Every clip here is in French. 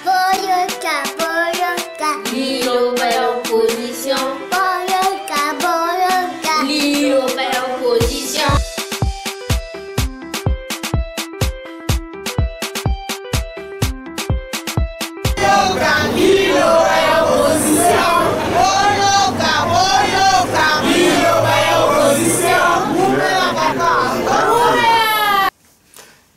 Boyoka, boyoka, Liloba ya opposition. boyoka, boyoka. Liloba ya opposition.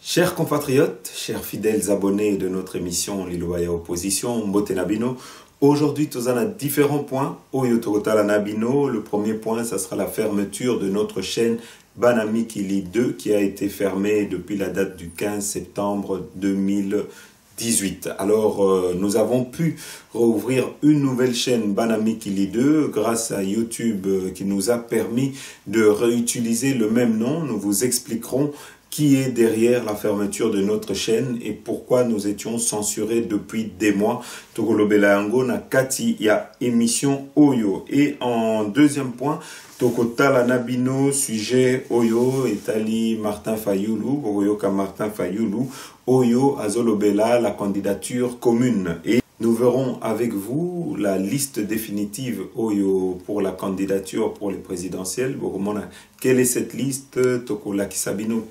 Chers compatriotes, chers fidèles abonnés de notre émission Liloba ya Opposition, Mbote Nabino, aujourd'hui, nous avons différents points. Oyo Tokotala Nabino, le premier point, ça sera la fermeture de notre chaîne Banamikili 2 qui a été fermée depuis la date du 15 septembre 2018. Alors, nous avons pu rouvrir une nouvelle chaîne Banamikili 2 grâce à YouTube qui nous a permis de réutiliser le même nom. Nous vous expliquerons qui est derrière la fermeture de notre chaîne et pourquoi nous étions censurés depuis des mois. Tokolobela yango na kati ya émission Oyo. Et en deuxième point, Tokotala Nabino, sujet Oyo, Etali Martin Fayulu, Oyoka Martin Fayulu, Oyo Azolobela, la candidature commune. Et nous verrons avec vous la liste définitive Oyo pour la candidature pour les présidentielles. Quelle est cette liste? Tokola Kisabino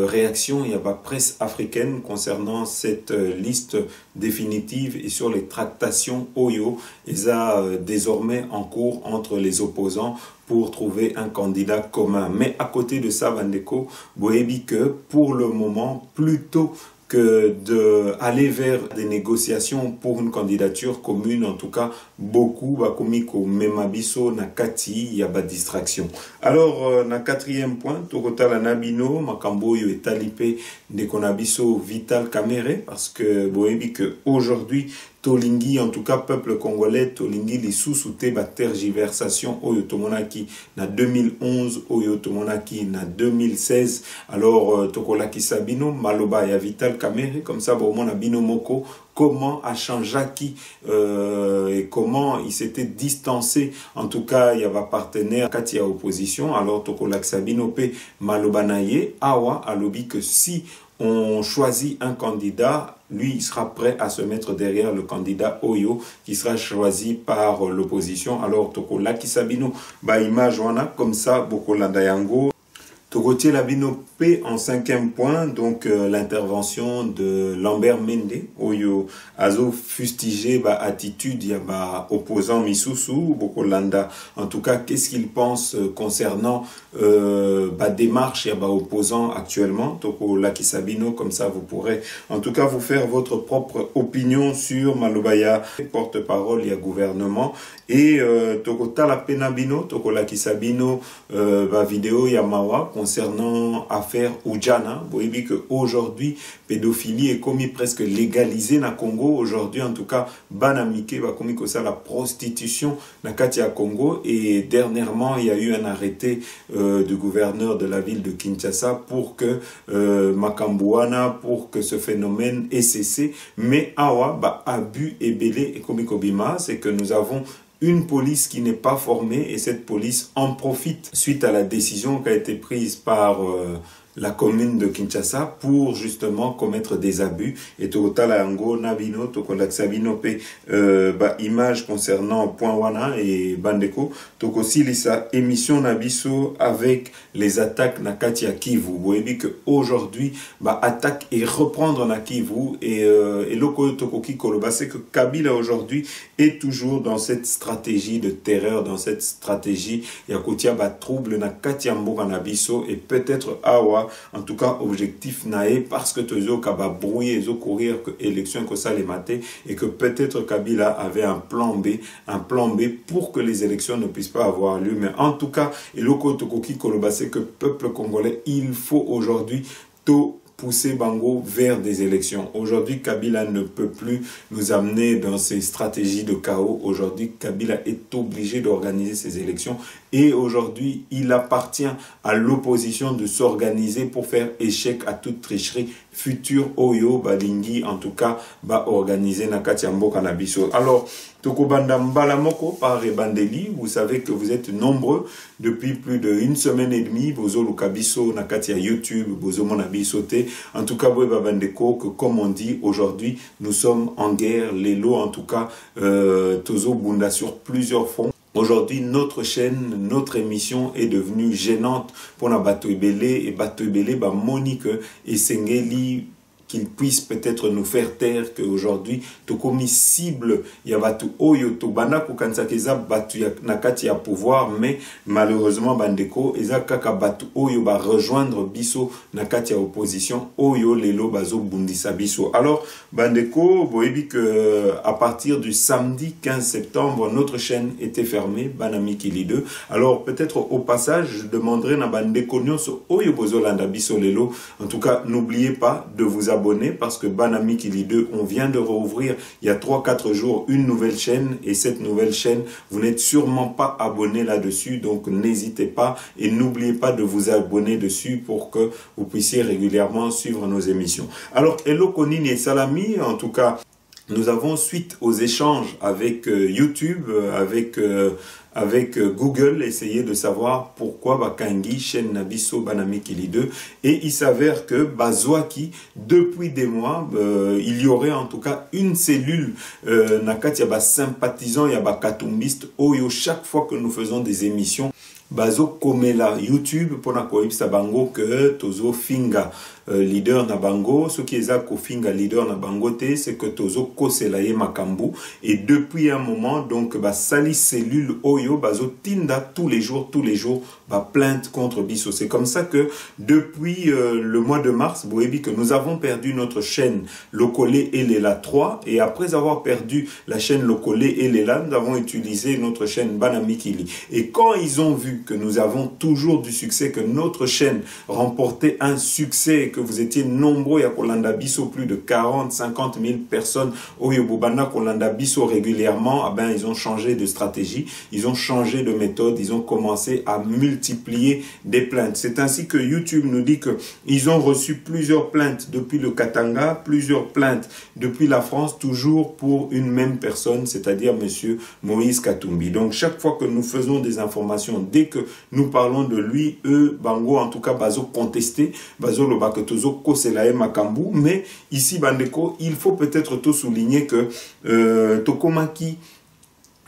réaction, il y a la presse africaine concernant cette liste définitive et sur les tractations Oyo. Ils ont désormais en cours entre les opposants pour trouver un candidat commun. Mais à côté de ça, Vandeko, Boebi que pour le moment, plutôt que d'aller vers des négociations pour une candidature commune, en tout cas, beaucoup bakomiko memabiso na kati ya ba distraction. Alors, na quatrième point, Tokotala Nabino, makambo yo etalipe nekonabiso Vital Kamerhe, parce que boebi que aujourd'hui, Tolingi, en tout cas, peuple congolais, Tolingi, les sous-soutés, ba tergiversation, Oyo Tomonaki, na 2011, Oyo Tomonaki, na 2016. Alors, Tokolaki Sabino, Maloba ya Vital Kamerhe, comme ça, bon, mon abino moko, comment a changé qui et comment il s'était distancé. En tout cas, il y avait partenaire quand il y a opposition. Alors, Tokolaki Sabino, pe Maloba naye, awa, alobi que si on choisit un candidat, lui, il sera prêt à se mettre derrière le candidat Oyo qui sera choisi par l'opposition. Alors, Tokolaki Sabino, ba image wana, comme ça, Bokolanda yango. Tokotier Labino P en cinquième point, donc l'intervention de Lambert Mende, Oyo Azo fustigé ba attitude ya ba opposant Misusu, Bokolanda. En tout cas, qu'est-ce qu'il pense concernant ba démarche ya ba opposant actuellement, Tokolaki Sabino, comme ça vous pourrez en tout cas vous faire votre propre opinion sur Malobaya, porte-parole ya gouvernement. Et Tokotala Penabino, Tokolaki Sabino, ba vidéo ya Mawa concernant affaire Oudjana. Vous voyez que aujourd'hui pédophilie est commis presque légalisée na Congo. Aujourd'hui, en tout cas, banamike va commis que ça la prostitution na Katia Congo. Et dernièrement, il y a eu un arrêté du gouverneur de la ville de Kinshasa pour que Makambouana, pour que ce phénomène ait cessé. Mais awa, ba abus et belé et commis kobima, c'est que nous avons une police qui n'est pas formée et cette police en profite suite à la décision qui a été prise par la commune de Kinshasa pour justement commettre des abus. Et Tokotala yango Nabino, Tokolaki Sabino pe ba image concernant Point Wana et Bandeko, Tokosilisa émission Nabiso avec les attaques na Katia Kivu. Vous voyez que aujourd'hui ba attaque et reprendre na Kivu et Loko Tokoki Koloba, c'est que Kabila aujourd'hui est toujours dans cette stratégie de terreur, dans cette stratégie Yakotia ba trouble na Katia Mboga Nabiso et peut-être Awa. En tout cas, objectif naé parce que Tozo Kaba brouillé, Tozo courir que élection que ça les maté et que peut-être Kabila avait un plan B pour que les élections ne puissent pas avoir lieu. Mais en tout cas, et Loko Tokoki Koloba, c'est que peuple congolais, il faut aujourd'hui pousser Bango vers des élections. Aujourd'hui, Kabila ne peut plus nous amener dans ces stratégies de chaos. Aujourd'hui, Kabila est obligé d'organiser ces élections et aujourd'hui il appartient à l'opposition de s'organiser pour faire échec à toute tricherie future oyo balingi en tout cas ba organiser na kati ya mboka na biso. Alors tokobanda mbala moko par ebandeli, vous savez que vous êtes nombreux depuis plus d'une semaine et demie bozo luka biso na kati ya YouTube bozo mona biso te. En tout cas boye babandeko que comme on dit aujourd'hui nous sommes en guerre lelo en tout cas tozo bunda sur plusieurs fronts. Aujourd'hui, notre chaîne, notre émission est devenue gênante pour la Batoibele et Batoibele, Monique et Sengeli, qu'il puisse peut-être nous faire taire qu'aujourd'hui, tout comme cible, il y a batu oyo to bana ko kansakeza batu nakati ya pouvoir, mais malheureusement bandeko eza kaka batu oyo ba rejoindre biso nakati ya opposition oyo lelo bazo bundisa biso. Alors bandeko boyebi que à partir du samedi 15 septembre notre chaîne était fermée Banami Kili 2. Alors peut-être au passage je demanderai na bandeko nyonso oyo bozolanda biso lelo, en tout cas n'oubliez pas de vous abonner parce que Banami Kili 2, on vient de rouvrir il y a 3-4 jours une nouvelle chaîne et cette nouvelle chaîne, vous n'êtes sûrement pas abonné là-dessus, donc n'hésitez pas et n'oubliez pas de vous abonner dessus pour que vous puissiez régulièrement suivre nos émissions. Alors, Hello Konini et Salami, en tout cas, nous avons suite aux échanges avec YouTube, avec Google, essayer de savoir pourquoi Bakangi, chaîne Nabiso, Banami Kili 2. Et il s'avère que Bazwaki, depuis des mois, il y aurait en tout cas une cellule, Nakati Yaba sympathisant, Yaba katumbiste, Oyo, chaque fois que nous faisons des émissions, Bazo Komela YouTube pour na koyebisa bango que tozo finga leader na bango, ce qui est ko finga leader na bango te, c'est que tozo kosela ye makambu et depuis un moment donc ba sali cellule oyo bazo tinda tous les jours ba plainte contre biso. C'est comme ça que depuis le mois de mars, vous voyez que nous avons perdu notre chaîne Lokole et Lela 3 et après avoir perdu la chaîne Lokole et Lela, nous avons utilisé notre chaîne Banami Kili. Et quand ils ont vu que nous avons toujours du succès, que notre chaîne remportait un succès, que vous étiez nombreux à Kolanda Biso, plus de 40-50 000 personnes au Yobubana Kolanda Biso régulièrement, ah ben, ils ont changé de stratégie, ils ont changé de méthode, ils ont commencé à multiplier des plaintes. C'est ainsi que YouTube nous dit que ils ont reçu plusieurs plaintes depuis le Katanga, plusieurs plaintes depuis la France, toujours pour une même personne, c'est-à-dire monsieur Moïse Katumbi. Donc chaque fois que nous faisons des informations, dès que nous parlons de lui, eux, Bango, en tout cas, Bazo contesté, Bazo Lobake Tozo Koselae Makambu, mais ici, Bandeko, il faut peut-être tout souligner que Tokomaki,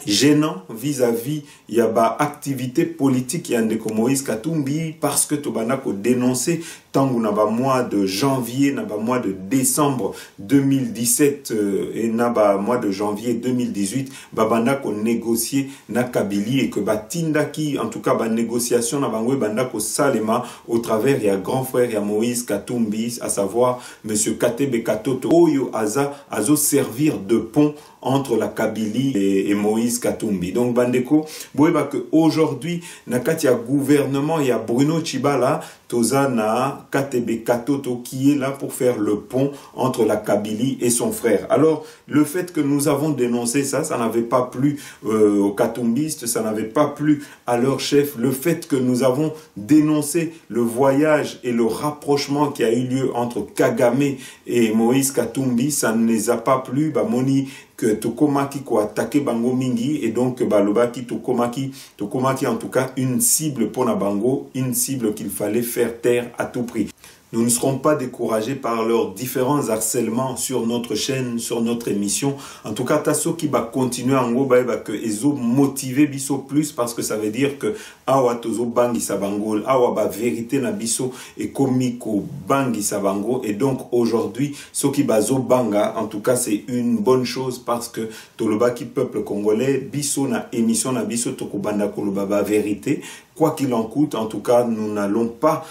gênant vis-à-vis il y a ba activité politique Yandeko Moïse Katumbi parce que Tobanako dénoncé tant qu'on a ba mois de janvier n'a ba mois de décembre 2017 et n'a ba mois de janvier 2018 babandako négocié na Kabili et que ba tindaki en tout cas ba négociation na bangwe bandako salema au travers il y a grand frère il y a Moïse Katumbi à savoir monsieur Katebe Katoto Oyo azo servir de pont entre la Kabylie et Moïse Katumbi. Donc bandeko, boyeba que aujourd'hui nakati ya gouvernement il y a Bruno Tshibala Tozana Katebe Katoto qui est là pour faire le pont entre la Kabylie et son frère. Alors le fait que nous avons dénoncé ça, ça n'avait pas plu aux Katumbistes, ça n'avait pas plu à leur chef. Le fait que nous avons dénoncé le voyage et le rapprochement qui a eu lieu entre Kagame et Moïse Katumbi, ça ne les a pas plu. Moni que Tokomaki ko attaqué Bango Mingi et donc Balobaki Tokomaki en tout cas une cible pour na Bango, une cible qu'il fallait faire taire à tout prix. Nous ne serons pas découragés par leurs différents harcèlements sur notre chaîne, sur notre émission. En tout cas, Tasso qui va continuer en gros, que Ezo motiver biso plus parce que ça veut dire que awa tozo bangi sabangol, awa ba vérité na biso et komiko bangi sabango et donc aujourd'hui, ce qui bazo banga, en tout cas c'est une bonne chose parce que toloba qui peuple congolais biso na émission na biso tokubanda koloba ba vérité. Quoi qu'il en coûte, en tout cas, nous n'allons pas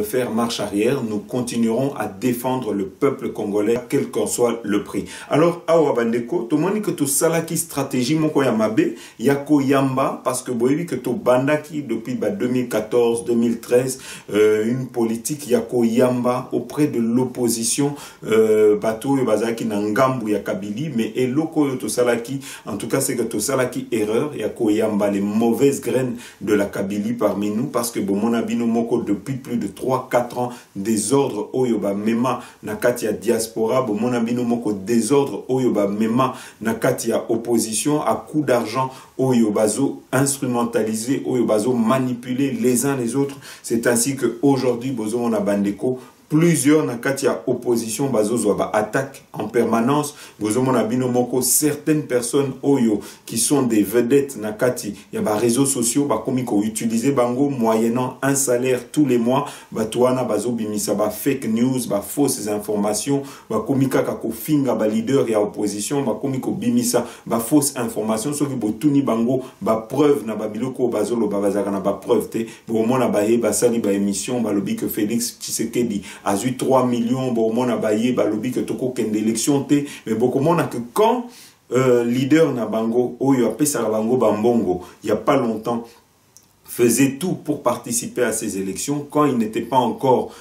faire marche arrière. Nous continuerons à défendre le peuple congolais, quel qu'en soit le prix. Alors, awa bandeko, to moni que to salaki stratégie moko ya mabe, yako yamba, parce que boyebi que to bandaki qui depuis 2014-2013 une politique ya koyamba auprès de l'opposition bato oyo bazaki na ngambu ya Kabili, mais eloko oyo tosalaki en tout cas c'est que tosalaki erreur ya koyamba les mauvaises graines de la Kabylie parmi nous, parce que bomona bino moko depuis plus de 3-4 ans désordre oyo ba mema na kati ya diaspora, bomona bino moko désordre oyo ba mema na kati ya opposition à coup d'argent oyo bazo instrumentaliser oyo bazo manipuler les uns les autres. C'est ainsi que aujourd'hui bozo na bandeko plusieurs na kati ya opposition bazo ba attaque en permanence. Bozo mona bino moko certaines personnes oyo qui sont des vedettes na kati ya ba réseaux sociaux ba komiko utiliser bango moyennant un salaire tous les mois, ba toana bazo bimisa ba fake news, ba fausses informations, ba komika ka ko finga ba leader ya opposition, ba komiko bimisa ba fausses informations soki botuni bango ba preuve na ba biloko bazo lo ba bazaka na ba preuve te. Bo mona ba ba sali ba émission ba lobi que Félix Tshisekedi a eu 3 millions, bon, mon abaye, balobi que toko ken d'élection te, mais beaucoup mon a que quand leader na bango, oyo apesa bango bambongo, il y a pas longtemps, faisait tout pour participer à ces élections quand il n'était pas encore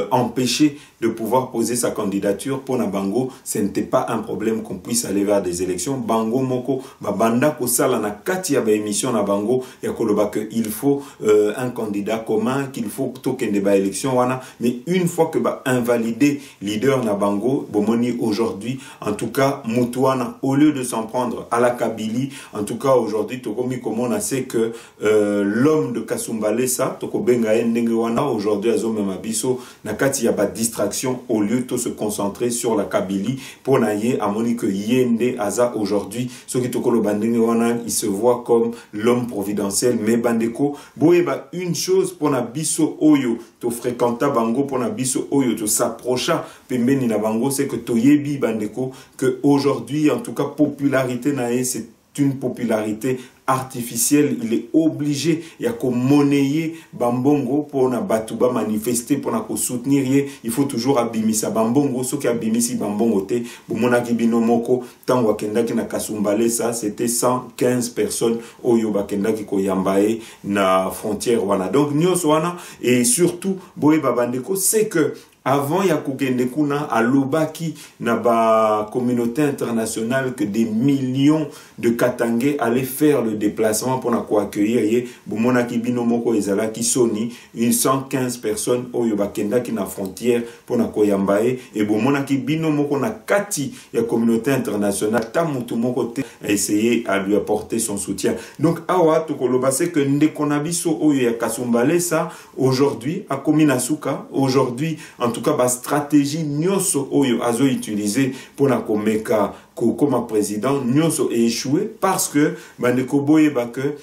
empêché de pouvoir poser sa candidature pour Nabango. Ce n'était pas un problème qu'on puisse aller vers des élections. Bango moko babanda ko sala na kati ya ba émission na bango ya koloba que il faut un candidat commun, qu'il faut tokende ba élection wana, mais une fois que ba invalider leader na bango bomoni aujourd'hui en tout cas mutuana au lieu de s'en prendre à la Kabylie, en tout cas aujourd'hui tokomi comme on a sait que l'homme de Kasumbalesa toko benga ndenge wana aujourd'hui azo mema biso na kati ya ba distraction au lieu de se concentrer sur la Kabylie pour naye amoni que yende aza aujourd'hui ce qui toko lo bandenge wana il se voit comme l'homme providentiel, mais bandeko boyeba une chose pour na biso oyo to fréquenta bango pour na biso oyo to s'approcha pembeni na bango, c'est que toyebi bandeko que aujourd'hui en tout cas popularité nae c'est une popularité artificielle. Il est obligé ya ko monnayer bambongo pour na batuba manifester pour na ko soutenir ye, il faut toujours abimisa bambongo so ki abimisi bambongo te bomona ki bino moko tango akendaki na Kasumbalesa c'était 115 personnes oyo bakendaki ko yambaye na frontière wana, donc nyos wana. Et surtout boye babandeko c'est que avant ya kokende kuna alobaki na ba communauté internationale que des millions de Katangais allaient faire le déplacement pour na ko accueillir ye bomona ki bino moko ezala ki soni une 115 personnes oyo bakenda ki na frontière pour na ko yambaye, et bomona ki bino moko na kati ya communauté internationale ta mutu moko te a essayé à lui apporter son soutien. Donc awa to koloba c'est que ndekona biso oyo ya Kasumbalesa aujourd'hui a komina suka aujourd'hui en tout cas ba stratégie nyoso oyo azo utilisé pour na komeka comme président nyoso est échoué parce que bandeko boyeba que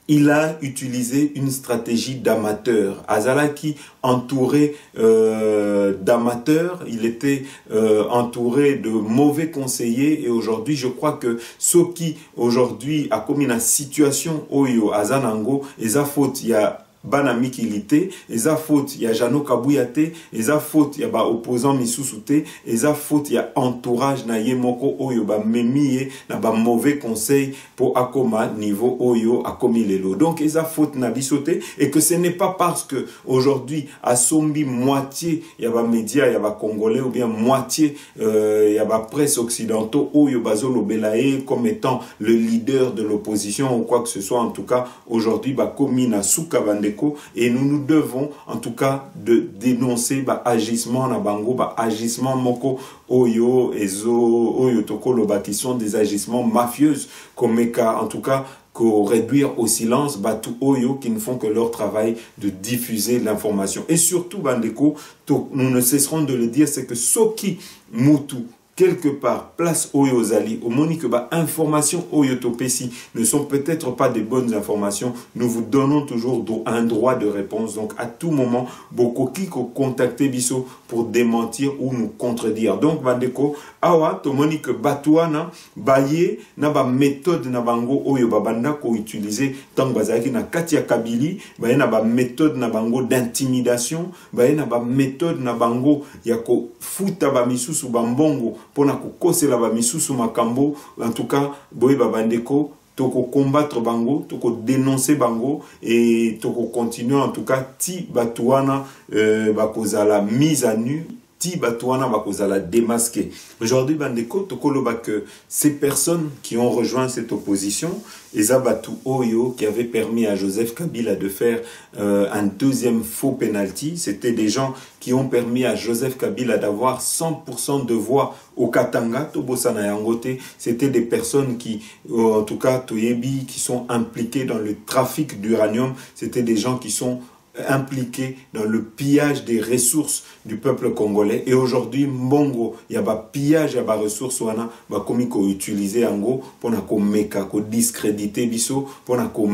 il a utilisé une stratégie d'amateur. Azalaki entouré d'amateurs, il était entouré de mauvais conseillers, et aujourd'hui je crois que ce qui aujourd'hui a commis la situation oyo azanango eza faute ya Banami Kilité, eza faute ya Jano Kabuyate, eza faute ya ba opposant Misusuté, eza faute ya entourage na yemoko oyo ba memiye na ba mauvais conseil pour akoma niveau oyo akomi lelo. Donc eza faute na bisoté, et que ce n'est pas parce que aujourd'hui à Sombi moitié ya ba média ya ba congolais ou bien moitié ya ba presse occidentaux oyo bazolo belaye comme étant le leader de l'opposition ou quoi que ce soit. En tout cas aujourd'hui ba komi na suka bande. Et nous devons en tout cas de dénoncer ba agissement na bango, ba agissement moko oyo ezo oyo tokolo ba qui sont des agissements mafieux comme en tout cas qu'au réduire au silence batu oyo qui ne font que leur travail de diffuser l'information. Et surtout bandeko nous ne cesserons de le dire, c'est que Soki Mutu quelque part, place Oyo Zali, au monique ba information Oyo Topesi ne sont peut-être pas des bonnes informations, nous vous donnons toujours un droit de réponse. Donc à tout moment, beaucoup qui contacter Bisso pour démentir ou nous contredire. Donc bandeko, awa to monique batuana baye na ba méthode na bango Oyo babanda ko utiliser tant bazaki na katia Kabylie, baye na ba méthode na bango d'intimidation, baye na ba méthode na bango ya ko futa ba misusu bambongo pona kukosela ba misusu makambo. En tout cas boye babandeko toko combattre bango, toko dénoncer bango et toko continuer en tout cas ti batuana bakozala mise à nu. Batouana bakozala démasqué. Aujourd'hui, bandeko, tokoloba que ces personnes qui ont rejoint cette opposition, Ezabatou Oyo, qui avait permis à Joseph Kabila de faire un deuxième faux penalty, c'était des gens qui ont permis à Joseph Kabila d'avoir 100% de voix au Katanga, Tobosana Yangote. C'était des personnes qui, en tout cas, Toyebi, qui sont impliquées dans le trafic d'uranium. C'était des gens qui sont impliqués dans le pillage des ressources du peuple congolais. Et aujourd'hui, Mbongo, il y a un pillage, il y a des ressources, comme qu'on utilise en gros pour qu'on discréditer Bisso, pour qu'on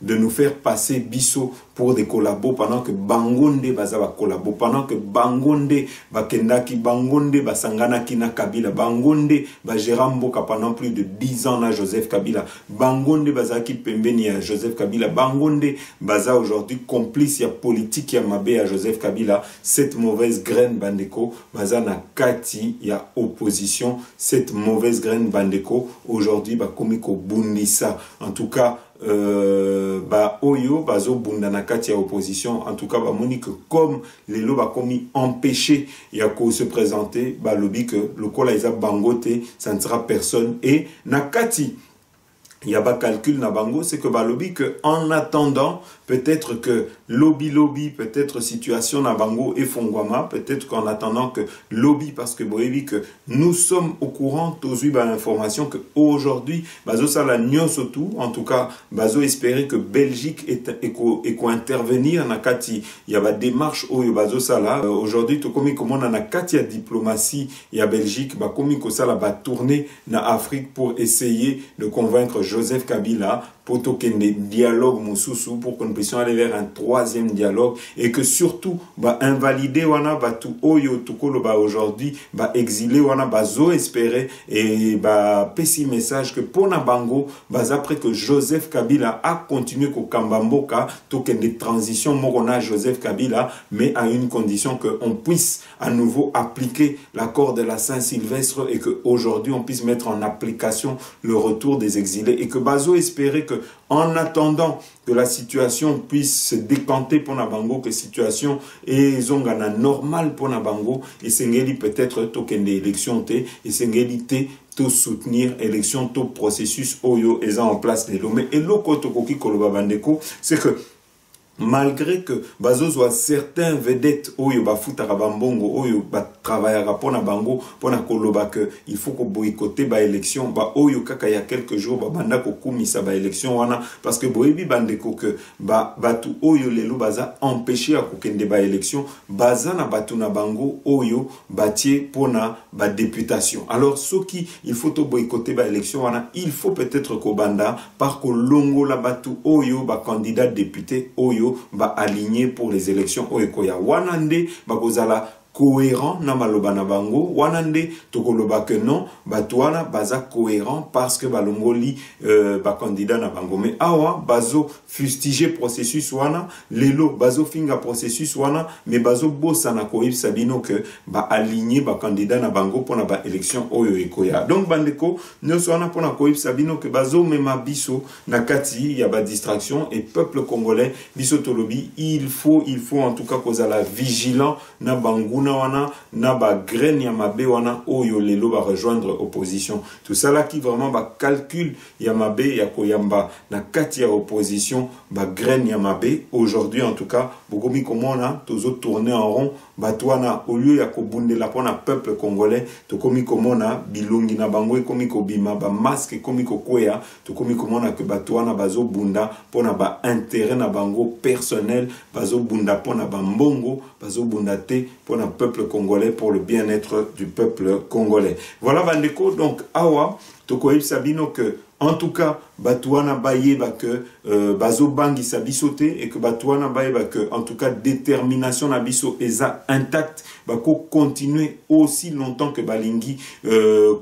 de nous faire passer Bisso pour des collabos pendant que Bangonde baza ba collabo, pendant que Bangonde bakendaki, Bangonde basanganaki na Kabila, Bangonde ba Jéramboka pendant plus de 10 ans na Joseph Kabila, Bangonde bazaki pembeni à Joseph Kabila, Bangonde baza aujourd'hui complice ya politique ya mabe à Joseph Kabila. Cette mauvaise graine bandeko baza na kati ya opposition, cette mauvaise graine bandeko aujourd'hui ba komiko bundisa. En tout cas ba oyo bazo bunda na kati ya opposition, en tout cas ba monique comme les lots ba komi empêché ya ko se présenter ba lobby que le kola isa bangote, ça ne sera personne. Et na kati il y a pas calcul na bango, c'est que ba lobby que en attendant peut-être que lobby peut-être situation na bango et fongwama, peut-être qu'en attendant que lobby, parce que boyebi que nous sommes au courant tous eu l'information que aujourd'hui bazo sala nyonso tout, en tout cas bazo espérer que Belgique est ko intervenir na kati il y a ba démarche oyo bazo sala aujourd'hui to komi comment na kati ya diplomatie ya Belgique ba komi ko sala ba tourner na Afrique pour essayer de convaincre Joseph Kabila pour qu'il y ait un dialogue moussoussou, pour que nous puissions aller vers un troisième dialogue et que surtout bah invalider wana bah tout oyo tout kolo bah aujourd'hui bah exiler wana bah zo espérer et bah pessi message que pour na bango bah après que Joseph Kabila a continué ko kambamboka tout qu'il y ait des transitions morona Joseph Kabila, mais à une condition que on puisse à nouveau appliquer l'accord de la Saint-Sylvestre et que aujourd'hui on puisse mettre en application le retour des exilés et que bazo espérer que en attendant que la situation puisse se décanter pour Nabango, que la situation est zongana normale pour Nabango, et sengeli peut-être token d'élection et sengeli tout soutenir élection, tout processus oyo et en place les lomé. Et l'autre tokoki koloba bandeko, c'est que malgré que bazo soit certains vedettes oyo ba futara bambongo oyo ba travaillera pona bango pona koloba que il faut ko boycotter ba élection ba oyo kaka ya quelques jours ba banda ko kumisa ba élection wana parce que boyebi bandeko que ba batu oyo lelo baza empêcher à kokende ba élection baza na batu na bango oyo batie pona ba députation. Alors ce qui il faut to boycotter ba élection wana, il faut peut-être ko banda par ko longo la batu oyo ba candidat député oyo ba aligné pour les élections oekoya wanande bakozala cohérent na maloba na bango wanande tokoloba que non batwana baza cohérent parce que balongoli ba candidat na bango mais awa bazo fustiger processus wana lelo bazo finga processus wana mais bazo bossa na koyib sabino que ba aligner ba candidat na bango pona ba élection oyo ekoya. Donc bandeko nyonso wana pona koyib sabino que bazo mema biso na kati ya ba distraction et peuple congolais biso tolobi il faut en tout cas kozala vigilant na bango na ba graine ya mabe wana oyo lelo ba rejoindre opposition. Tout ça là qui vraiment ba calcul ya mabe ya koyamba na kati ya opposition ba graine ya mabe aujourd'hui en tout cas bokomi komona tozo tourner en rond batwana au lieu ya kobundela pona peuple congolais to komi komona bilongi na bango komi kobima ba masque komi kokwea to komi komona que batwana bazo bunda pona ba intérêt na bango personnel bazo bunda pona ba mbongo bazo bunda te pona peuple congolais pour le bien-être du peuple congolais. Voilà bandeko, donc awa tokoyeb sabino que en tout cas batouana bayeba que bazo bangi sa bisote et que batouana bayeba que en tout cas détermination na biso eza intact bako continuer aussi longtemps que balingi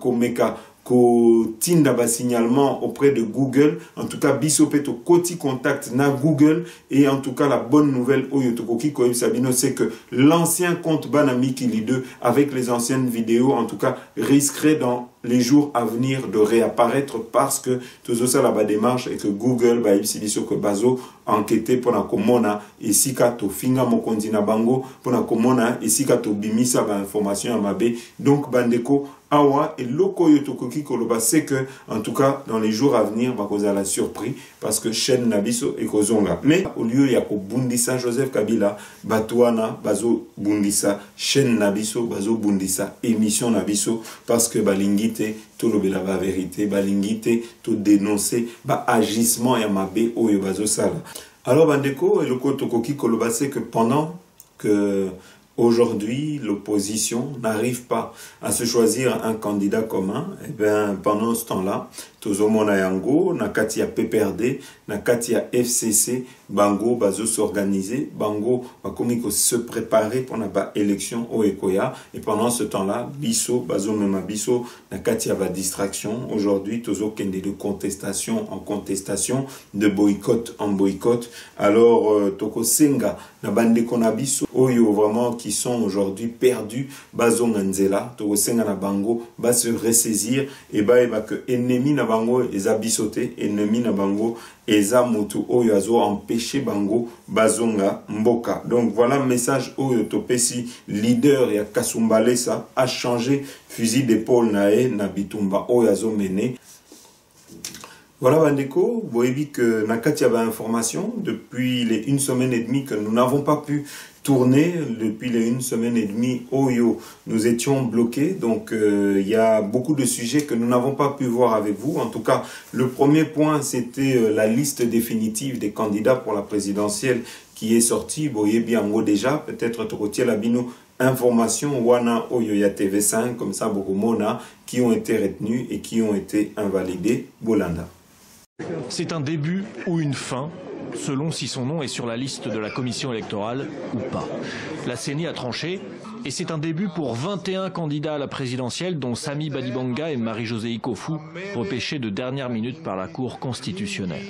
komeka ko tinda ba signalement auprès de Google. En tout cas biso peto koti contact na Google et en tout cas la bonne nouvelle oyo tokoki koyeb sabino c'est que l'ancien compte Banami Kili 2 avec les anciennes vidéos en tout cas risquerait dans les jours à venir de réapparaître parce que tout ça la démarche et que Google va ébsibiso que bazo enquêter pour la komona et si kato finga mokondi na bango pour la komona et si kato bimisa ba information à mabe. Donc bandeko awa et loko yotokoki koloba c'est que en tout cas dans les jours à venir va causer la surprise parce que chaîne nabiso et kozonga mais au lieu ya ko bundisa Joseph Kabila batwana bazo bundisa chaîne nabiso bazo bundisa émission nabiso parce que balingite tout le la vérité balingite tout dénoncer ba agissement ya mabe oyo bazo sala. Alors bandeko et loko tokoki koloba c'est que pendant que aujourd'hui, l'opposition n'arrive pas à se choisir un candidat commun. Et bien, pendant ce temps-là, Tozomona Yango, Nakatia PPRD, Nakatia FCC, Bango, Bazo s'organiser, Bango, Bakomiko se préparer pour la élection au Ekoya. Et pendant ce temps-là, Bisso, Bazo Mema Bisso, Nakatia va distraction. Aujourd'hui, Tozo Kende de contestation en contestation, de boycott en boycott. Alors, Toko Senga, Nabande Konabiso, Oyo vraiment qui sont aujourd'hui perdus, Bazo Nzela, Toko Senga na Bango, va se ressaisir et bah que ennemi na Bango eza bisoté ennemi na Bango eza mutu oyo azo empêcher Bango bazonga mboka. Donc voilà un message oyo topesi leader ya Kasumbale ça a changé fusil d'épaule nae na bitumba oyo azo mené. Voilà bandeko, vous voyez que nakati y avait information depuis les 1 semaine et demie que nous n'avons pas pu tourner depuis les 1 semaine et demie. Oyo, nous étions bloqués, donc il y a beaucoup de sujets que nous n'avons pas pu voir avec vous. En tout cas, le premier point, c'était la liste définitive des candidats pour la présidentielle qui est sortie. Vous voyez bien déjà, peut-être Torotiel Abino, information Wana Oyoya TV5, comme ça, Bokomona, qui ont été retenus et qui ont été invalidés. Bolanda. C'est un début ou une fin, selon si son nom est sur la liste de la commission électorale ou pas. La CENI a tranché et c'est un début pour 21 candidats à la présidentielle, dont Sami Badibanga et Marie-Josée Ikofu, repêchés de dernière minute par la Cour constitutionnelle.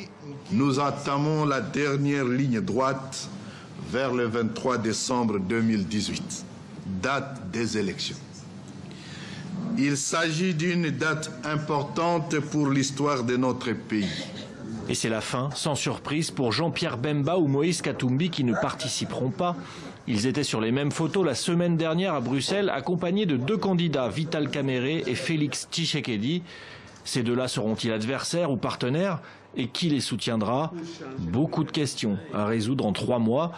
Nous entamons la dernière ligne droite vers le 23 décembre 2018, date des élections. Il s'agit d'une date importante pour l'histoire de notre pays. Et c'est la fin, sans surprise, pour Jean-Pierre Bemba ou Moïse Katumbi qui ne participeront pas. Ils étaient sur les mêmes photos la semaine dernière à Bruxelles, accompagnés de 2 candidats, Vital Kamerhe et Félix Tshisekedi. Ces deux-là seront-ils adversaires ou partenaires? Et qui les soutiendra? Beaucoup de questions à résoudre en 3 mois.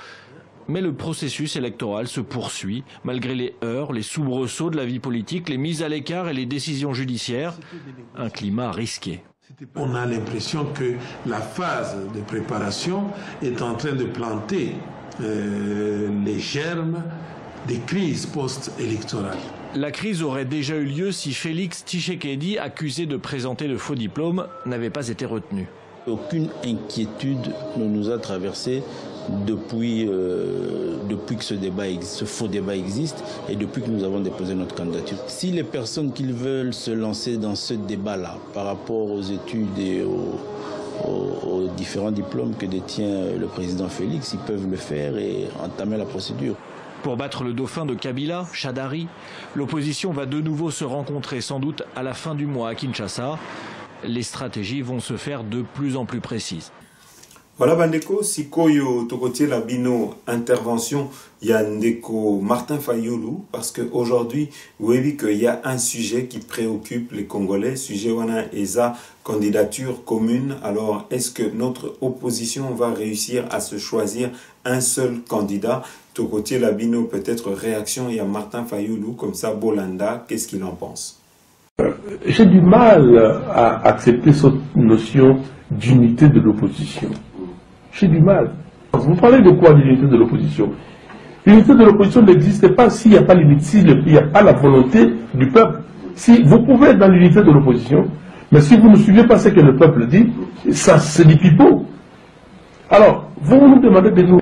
Mais le processus électoral se poursuit, malgré les heurts, les soubresauts de la vie politique, les mises à l'écart et les décisions judiciaires. Un climat risqué. On a l'impression que la phase de préparation est en train de planter les germes des crises post-électorales. La crise aurait déjà eu lieu si Félix Tshisekedi, accusé de présenter de faux diplômes, n'avait pas été retenu. Aucune inquiétude ne nous a traversé depuis que ce faux débat existe et depuis que nous avons déposé notre candidature. Si les personnes qui veulent se lancer dans ce débat-là par rapport aux études et aux différents diplômes que détient le président Félix, ils peuvent le faire et entamer la procédure. Pour battre le dauphin de Kabila, Chadari, l'opposition va de nouveau se rencontrer sans doute à la fin du mois à Kinshasa. Les stratégies vont se faire de plus en plus précises. Voilà bandeko, sikoyo tokotie la bino intervention yandeko Martin Fayulu parce que aujourd'hui vous voyez qu'il y a un sujet qui préoccupe les Congolais, sujet wana eza candidature commune. Alors est-ce que notre opposition va réussir à se choisir un seul candidat? Tokotie la bino peut-être réaction il y a Martin Fayulu comme ça Bolanda, qu'est-ce qu'il en pense? J'ai du mal à accepter cette notion d'unité de l'opposition. J'ai du mal. Vous parlez de quoi, l'unité de l'opposition? L'unité de l'opposition n'existe pas s'il n'y a pas l'unité, s'il n'y a pas la volonté du peuple. Si vous pouvez être dans l'unité de l'opposition, mais si vous ne suivez pas ce que le peuple dit, ça c'est du pipeau. Alors, vous nous demandez de nous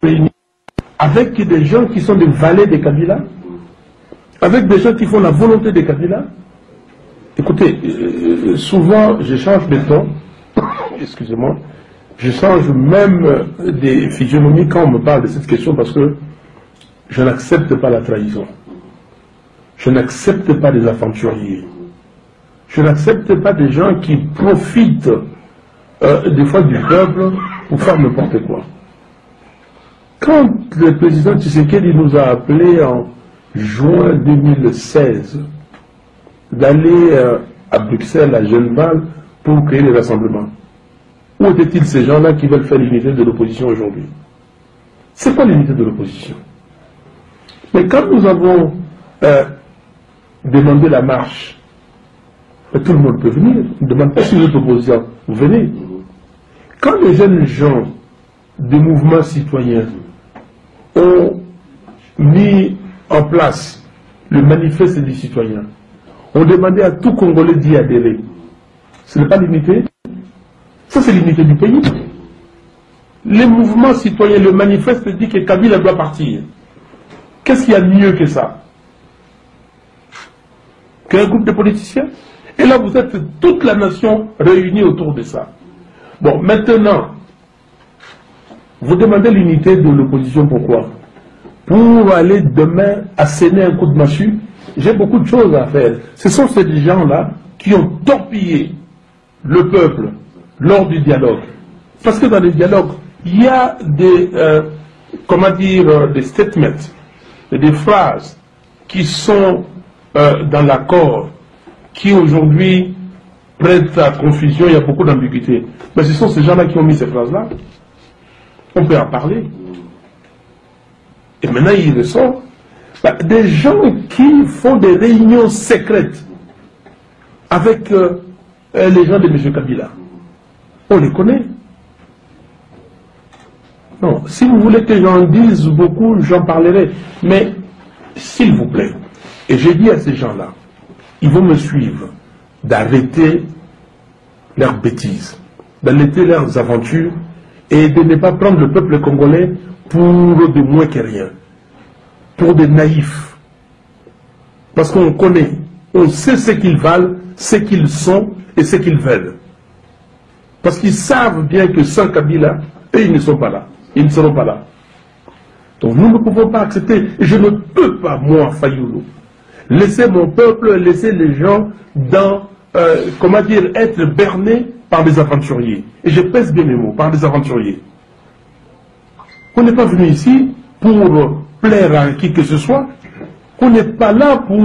réunir avec des gens qui sont des valets de Kabila, avec des gens qui font la volonté de Kabila. Écoutez, souvent je change de ton, excusez-moi, je change même des physionomies quand on me parle de cette question parce que je n'accepte pas la trahison. Je n'accepte pas des aventuriers. Je n'accepte pas des gens qui profitent des fois du peuple pour faire n'importe quoi. Quand le président Tshisekedi nous a appelés en juin 2016 d'aller à Bruxelles, à Genève, pour créer les rassemblements, où étaient-ils ces gens-là qui veulent faire l'unité de l'opposition aujourd'hui? C'est pas l'unité de l'opposition. Mais quand nous avons demandé la marche, tout le monde peut venir, on ne demande pas si vous êtes opposant, vous venez. Quand les jeunes gens des mouvements citoyens ont mis en place le manifeste des citoyens, ont demandé à tout Congolais d'y adhérer, ce n'est pas l'unité? Ça, c'est l'unité du pays. Les mouvements citoyens, le manifeste dit que Kabila doit partir. Qu'est-ce qu'il y a de mieux que ça? Qu'un groupe de politiciens? Et là, vous êtes toute la nation réunie autour de ça. Bon, maintenant, vous demandez l'unité de l'opposition, pourquoi? Pour aller demain asséner un coup de massue. J'ai beaucoup de choses à faire. Ce sont ces gens-là qui ont torpillé le peuple lors du dialogue. Parce que dans le dialogue, il y a des, des statements, des phrases qui sont dans l'accord, qui aujourd'hui prêtent à confusion, il y a beaucoup d'ambiguïté. Mais ce sont ces gens-là qui ont mis ces phrases-là. On peut en parler. Et maintenant, il ressort des gens qui font des réunions secrètes avec les gens de M. Kabila. On les connaît. Non, si vous voulez que j'en dise beaucoup, j'en parlerai. Mais, s'il vous plaît, et j'ai dit à ces gens-là, ils vont me suivre, d'arrêter leurs bêtises, d'arrêter leurs aventures, et de ne pas prendre le peuple congolais pour de moins que rien, pour des naïfs. Parce qu'on connaît, on sait ce qu'ils valent, ce qu'ils sont et ce qu'ils veulent. Parce qu'ils savent bien que sans Kabila, eux, ils ne sont pas là. Ils ne seront pas là. Donc nous ne pouvons pas accepter, et je ne peux pas, moi, Fayoulou, laisser mon peuple, laisser les gens dans, être bernés par des aventuriers. Et je pèse bien mes mots, par des aventuriers. On n'est pas venu ici pour plaire à qui que ce soit. On n'est pas là pour,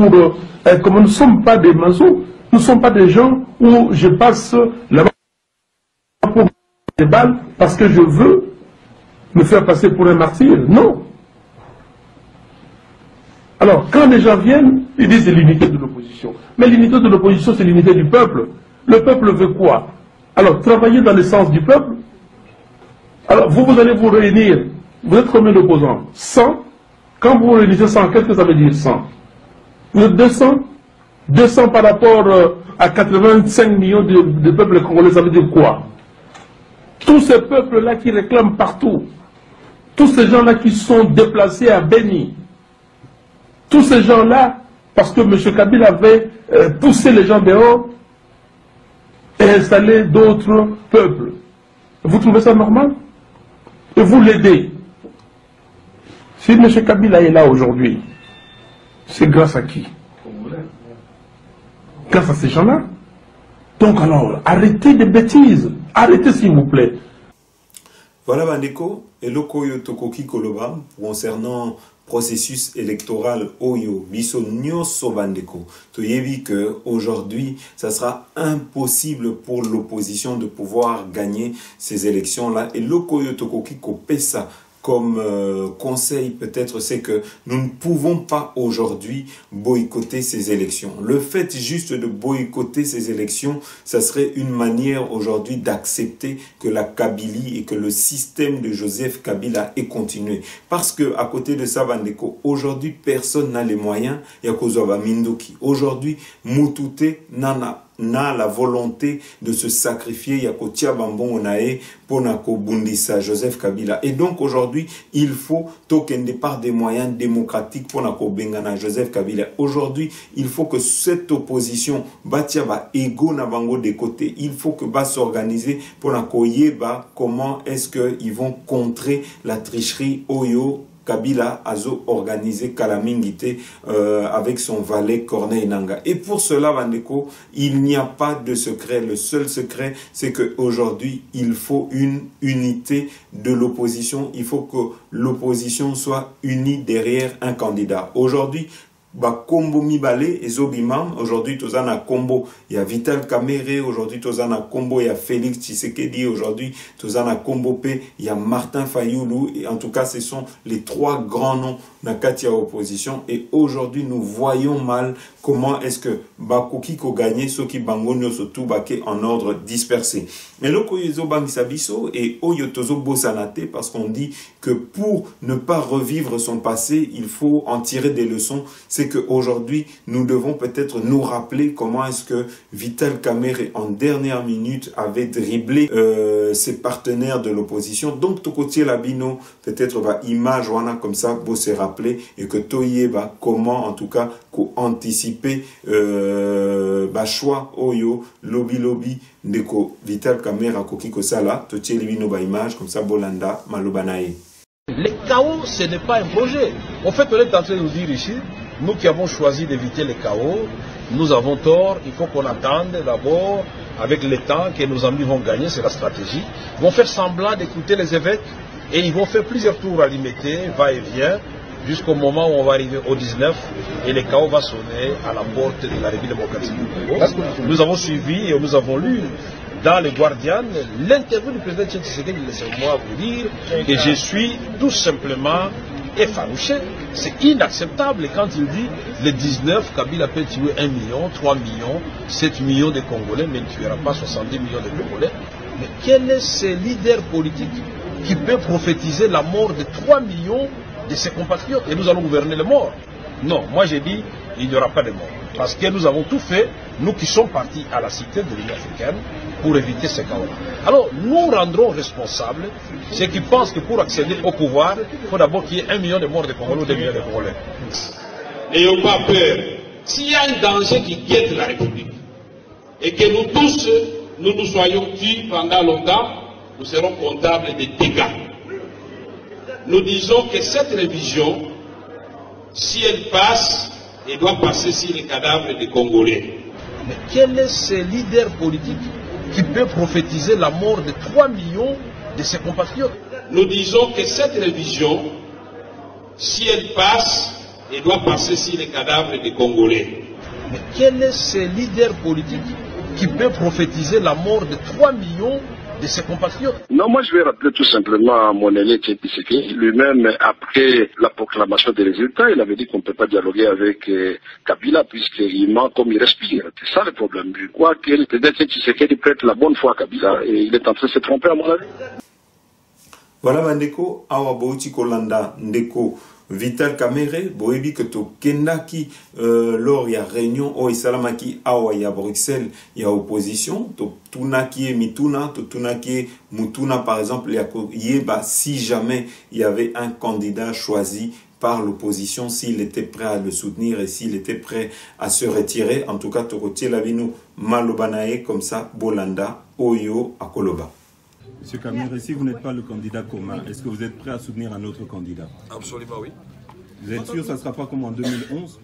comme nous ne sommes pas des maçons, nous ne sommes pas des gens où je passe là-bas pour des balles parce que je veux me faire passer pour un martyr. Non. Alors, quand les gens viennent, ils disent c'est l'unité de l'opposition. Mais l'unité de l'opposition, c'est l'unité du peuple. Le peuple veut quoi? Alors, travailler dans le sens du peuple. Alors, vous allez vous réunir. Vous êtes combien d'opposants? 100. Quand vous réunissez 100, qu'est-ce que ça veut dire 100? Vous êtes 200? 200 par rapport à 85 millions de peuples congolais, ça veut dire quoi? Tous ces peuples-là qui réclament partout, tous ces gens-là qui sont déplacés à Beni, tous ces gens-là, parce que M. Kabila avait poussé les gens dehors et installé d'autres peuples. Vous trouvez ça normal? Et vous l'aidez. Si M. Kabila est là aujourd'hui, c'est grâce à qui? Grâce à ces gens-là. Donc alors, arrêtez des bêtises. Arrêtez s'il vous plaît. Voilà Bandeko, et Lokoyo Tokoki Koloba, concernant processus électoral Oyo, Biso Nyoso Bandeko. Tu as vu qu'aujourd'hui, ça sera impossible pour l'opposition de pouvoir gagner ces élections-là. Et Lokoyo Tokoki Kopesa, comme conseil peut-être, c'est que nous ne pouvons pas aujourd'hui boycotter ces élections. Le fait juste de boycotter ces élections, ça serait une manière aujourd'hui d'accepter que la Kabylie et que le système de Joseph Kabila est continué. Parce que à côté de ça, Bandeko, aujourd'hui personne n'a les moyens. Yakozova Mindoki. Aujourd'hui, Mutute n'a la volonté de se sacrifier Yakotia Bambon Onae pour Nako Bundisa Joseph Kabila. Et donc aujourd'hui, il faut token départ des moyens démocratiques pour Nako Bengana Joseph Kabila. Aujourd'hui, il faut que cette opposition batia ba ego na bango de côté. Il faut que va s'organiser pour Nako Yeba comment est-ce qu'ils vont contrer la tricherie Oyo Kabila azo organisé Kalamingite avec son valet Corneille Nangaa. Et pour cela, Bandeko, il n'y a pas de secret. Le seul secret, c'est qu'aujourd'hui, il faut une unité de l'opposition. Il faut que l'opposition soit unie derrière un candidat. Aujourd'hui, Kombo Mibale et Zobimam, aujourd'hui Tozana Kombo, il y a Vital Kamerhe, aujourd'hui Tozana Kombo, il y a Félix Tshisekedi, aujourd'hui Tozana Kombo P, il y a Martin Fayoulou, et en tout cas ce sont les trois grands noms Nakatia opposition, et aujourd'hui nous voyons mal comment est-ce que Bakoki ko gagné, ceux qui bangonyo surtout baké en ordre dispersé. Mais le Koyezo Bangisabiso et Oyotozo Bosanate, parce qu'on dit que pour ne pas revivre son passé, il faut en tirer des leçons. C'est qu'aujourd'hui, nous devons peut-être nous rappeler comment est-ce que Vital Kamerhe, en dernière minute, avait dribblé ses partenaires de l'opposition. Donc, Tokotier Labino, peut-être, image, voilà, comme ça, beau se rappeler, et que Toye, comment, en tout cas, anticiper, choix, Oyo, lobby, Ndeko, Vital Kamerhe, Koki Kosala, Totier Labino, image, comme ça, Bolanda, Malobanae. Le chaos, ce n'est pas un projet. En fait, on est en train de nous dire ici, nous qui avons choisi d'éviter le chaos, nous avons tort, il faut qu'on attende d'abord, avec le temps que nos amis vont gagner, c'est la stratégie. Ils vont faire semblant d'écouter les évêques et ils vont faire plusieurs tours à limiter, va-et-vient, jusqu'au moment où on va arriver au 19 et le chaos va sonner à la porte de la République démocratique du Congo. Nous avons suivi et nous avons lu dans les Guardian l'interview du président Tshisekedi. Laissez-moi vous dire que je suis tout simplement effarouché. C'est inacceptable quand il dit le 19, Kabila peut tuer 1 million, 3 millions, 7 millions de Congolais, mais il ne tuera pas 70 millions de Congolais. Mais quel est ce leader politique qui peut prophétiser la mort de 3 millions de ses compatriotes et nous allons gouverner les morts? Non, moi j'ai dit il n'y aura pas de morts. Parce que nous avons tout fait, nous qui sommes partis à la cité de l'Union africaine, pour éviter ce chaos-là. Alors, nous rendrons responsables ceux qui pensent que pour accéder au pouvoir, il faut d'abord qu'il y ait 1 million de morts de Congolais ou 2 millions de Congolais. N'ayons pas peur. S'il y a un danger qui guette la République, et que nous tous, nous soyons tués pendant longtemps, nous serons comptables des dégâts. Nous disons que cette révision, si elle passe, elle doit passer sur les cadavres des Congolais. Mais quel est ce leader politique qui peut prophétiser la mort de 3 millions de ses compatriotes? Nous disons que cette révision, si elle passe, elle doit passer sur les cadavres des Congolais. Mais quel est ce leader politique qui peut prophétiser la mort de 3 millions de ses compatriotes? Non, moi je vais rappeler tout simplement mon aîné Tshisekedi. Lui-même, après la proclamation des résultats, il avait dit qu'on ne peut pas dialoguer avec Kabila puisqu'il ment comme il respire. C'est ça le problème. Je crois que le président Tshisekedi prête la bonne foi à Kabila et il est en train de se tromper à mon avis. Voilà, Bandeko, Awa Bouti Kolanda, Ndeko. Vital Kamerhe, boebi que to kendaki lors ya réunion o isalamaki awa ya Bruxelles ya opposition to tunaki e mituna to tunaki mutuna par exemple ya yeba si jamais il y avait un candidat choisi par l'opposition, s'il était prêt à le soutenir et s'il était prêt à se retirer. En tout cas, Tokotier Labino Malobanae comme ça Bolanda Oyo Akoloba. Monsieur Kamerhe, si vous n'êtes pas le candidat commun, est-ce que vous êtes prêt à soutenir un autre candidat? Absolument oui. Vous êtes sûr que ça ne sera pas comme en 2011?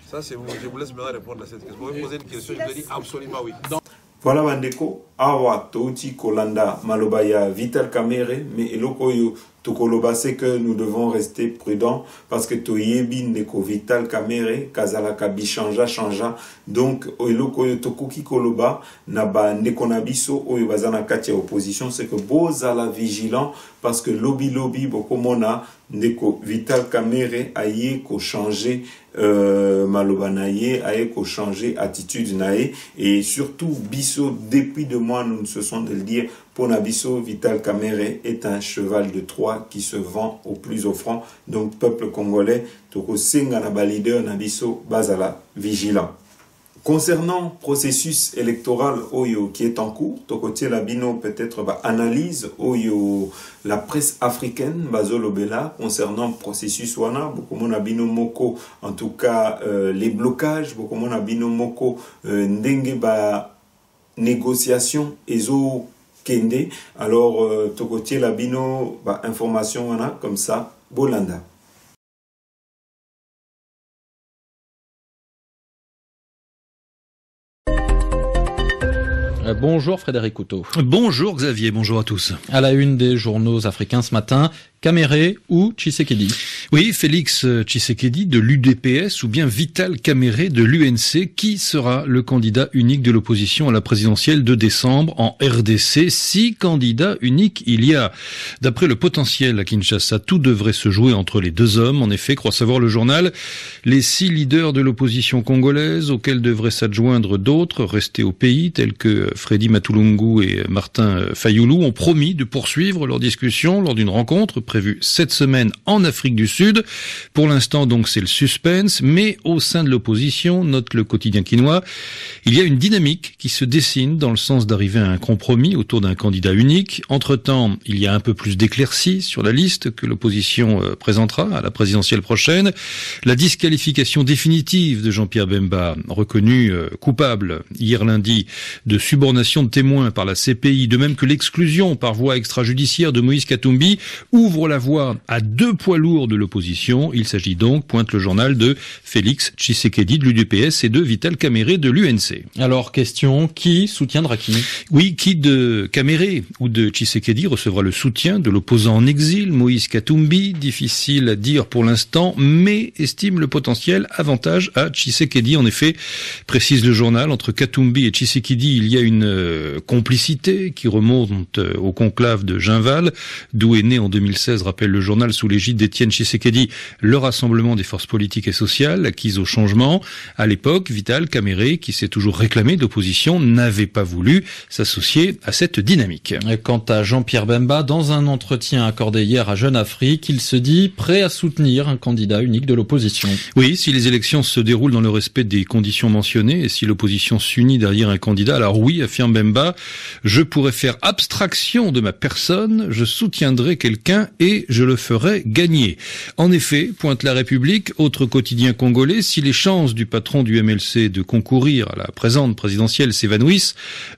Ça c'est vous, je vous laisse maintenant répondre à cette question. Vous pouvez poser une question, je vous dis absolument oui. Voilà Bandeko, Awa Touti Kolanda Malobaya Vital Kamerhe, mais Elokoyo Tokoloba, c'est que nous devons rester prudents parce que Toyebi Ndeko Vital Kamerhe, Kazalaka Bichanja Chanja, donc Elokoyo Tokoki Koloba, Naba Nekonabiso, Oyobazana Katia opposition, c'est que Bozala vigilant parce que lobby Bokomona, Ndeko Vital Kamerhe aye ko changer Malobanaye aye ko changer attitude nae et surtout Bisso depuis 2 mois nous ne cessons de le dire pour Nabisso Vital Kamerhe est un cheval de Troie qui se vend au plus offrant donc peuple congolais toko senga na leader Nabisso bazala vigilant. Concernant processus électoral Oyo qui est en cours, Tokotier Labino peut-être analyse Oyo la presse africaine Bazolobela concernant processus wana Bokomona Bino Moko en tout cas les blocages Bokomona Bino Moko ndenge ba négociation ezo Kende. Alors, Tokotier Labino, information, on a comme ça, Bolanda. Bonjour Frédéric Couteau. Bonjour Xavier, bonjour à tous. À la une des journaux africains ce matin, Kaméré ou Tshisekedi? Oui, Félix Tshisekedi de l'UDPS ou bien Vital Kaméré de l'UNC. Qui sera le candidat unique de l'opposition à la présidentielle de décembre en RDC? 6 candidats uniques il y a. D'après le potentiel à Kinshasa, tout devrait se jouer entre les deux hommes. En effet, croit savoir le journal, les 6 leaders de l'opposition congolaise auxquels devraient s'adjoindre d'autres restés au pays, tels que Freddy Matulungu et Martin Fayoulou, ont promis de poursuivre leurs discussions lors d'une rencontre prévue cette semaine en Afrique du Sud. Pour l'instant, donc, c'est le suspense, mais au sein de l'opposition, note le quotidien quinois, il y a une dynamique qui se dessine dans le sens d'arriver à un compromis autour d'un candidat unique. Entre-temps, il y a un peu plus d'éclaircies sur la liste que l'opposition présentera à la présidentielle prochaine. La disqualification définitive de Jean-Pierre Bemba, reconnu coupable hier lundi de subornation de témoins par la CPI, de même que l'exclusion par voie extrajudiciaire de Moïse Katumbi, ouvre la voie à 2 poids lourds de l'opposition. Il s'agit donc, pointe le journal, de Félix Tshisekedi de l'UDPS et de Vital Kaméré de l'UNC. Alors, question, qui soutiendra qui? Oui, qui de Kaméré ou de Tshisekedi recevra le soutien de l'opposant en exil, Moïse Katumbi? Difficile à dire pour l'instant, mais estime le potentiel avantage à Tshisekedi. En effet, précise le journal, entre Katumbi et Tshisekedi, il y a une complicité qui remonte au conclave de Ginval, d'où est né en 2016, rappelle le journal, sous l'égide d'Étienne Tshisekedi, le rassemblement des forces politiques et sociales acquises au changement. À l'époque, Vital Kaméré, qui s'est toujours réclamé d'opposition, n'avait pas voulu s'associer à cette dynamique. Quant à Jean-Pierre Bemba, dans un entretien accordé hier à Jeune Afrique, il se dit prêt à soutenir un candidat unique de l'opposition. Oui, si les élections se déroulent dans le respect des conditions mentionnées et si l'opposition s'unit derrière un candidat, alors oui, affirme Bemba, je pourrais faire abstraction de ma personne, je soutiendrai quelqu'un et je le ferai gagner. En effet, pointe la République, autre quotidien congolais, si les chances du patron du MLC de concourir à la présente présidentielle s'évanouissent,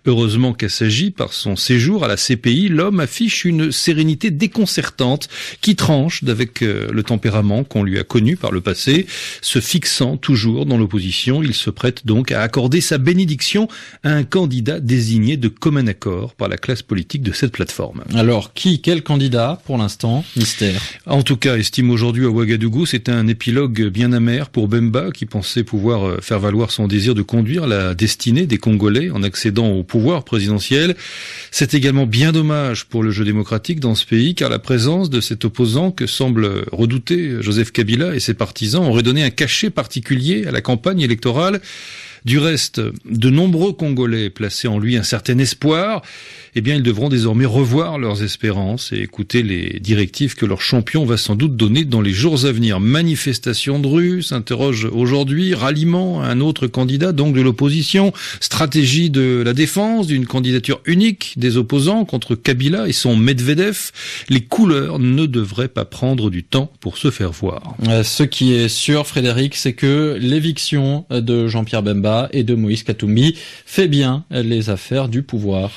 heureusement qu'assagi par son séjour à la CPI, l'homme affiche une sérénité déconcertante qui tranche d'avec le tempérament qu'on lui a connu par le passé. Se fixant toujours dans l'opposition, il se prête donc à accorder sa bénédiction à un candidat désigné de commun accord par la classe politique de cette plateforme. Alors, quel candidat? Pour l'instant, mystère. En tout cas, estime aujourd'hui à Ouagadougou, c'est un épilogue bien amer pour Bemba qui pensait pouvoir faire valoir son désir de conduire la destinée des Congolais en accédant au pouvoir présidentiel. C'est également bien dommage pour le jeu démocratique dans ce pays car la présence de cet opposant que semble redouter Joseph Kabila et ses partisans aurait donné un cachet particulier à la campagne électorale. Du reste, de nombreux Congolais plaçaient en lui un certain espoir. Eh bien, ils devront désormais revoir leurs espérances et écouter les directives que leur champion va sans doute donner dans les jours à venir. Manifestation de rue, s'interroge aujourd'hui, ralliement à un autre candidat, donc de l'opposition, stratégie de la défense d'une candidature unique des opposants contre Kabila et son Medvedev. Les couleurs ne devraient pas prendre du temps pour se faire voir. Ce qui est sûr, Frédéric, c'est que l'éviction de Jean-Pierre Bemba et de Moïse Katumbi fait bien les affaires du pouvoir.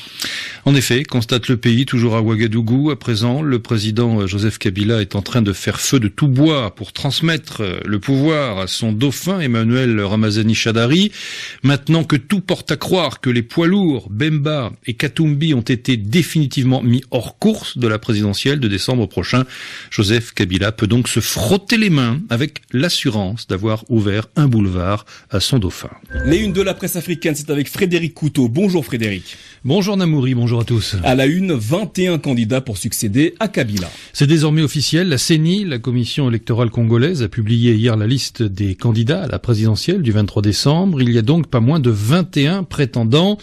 En effet, constate le pays, toujours à Ouagadougou, à présent, le président Joseph Kabila est en train de faire feu de tout bois pour transmettre le pouvoir à son dauphin Emmanuel Ramazani Shadari. Maintenant que tout porte à croire que les poids lourds, Bemba et Katumbi, ont été définitivement mis hors course de la présidentielle de décembre prochain, Joseph Kabila peut donc se frotter les mains avec l'assurance d'avoir ouvert un boulevard à son dauphin. Les unes de la presse africaine, c'est avec Frédéric Couteau. Bonjour Frédéric. Bonjour Namouri, bonjour à tous. À la une, 21 candidats pour succéder à Kabila. C'est désormais officiel, la CENI, la Commission électorale congolaise, a publié hier la liste des candidats à la présidentielle du 23 décembre. Il y a donc pas moins de 21 prétendants.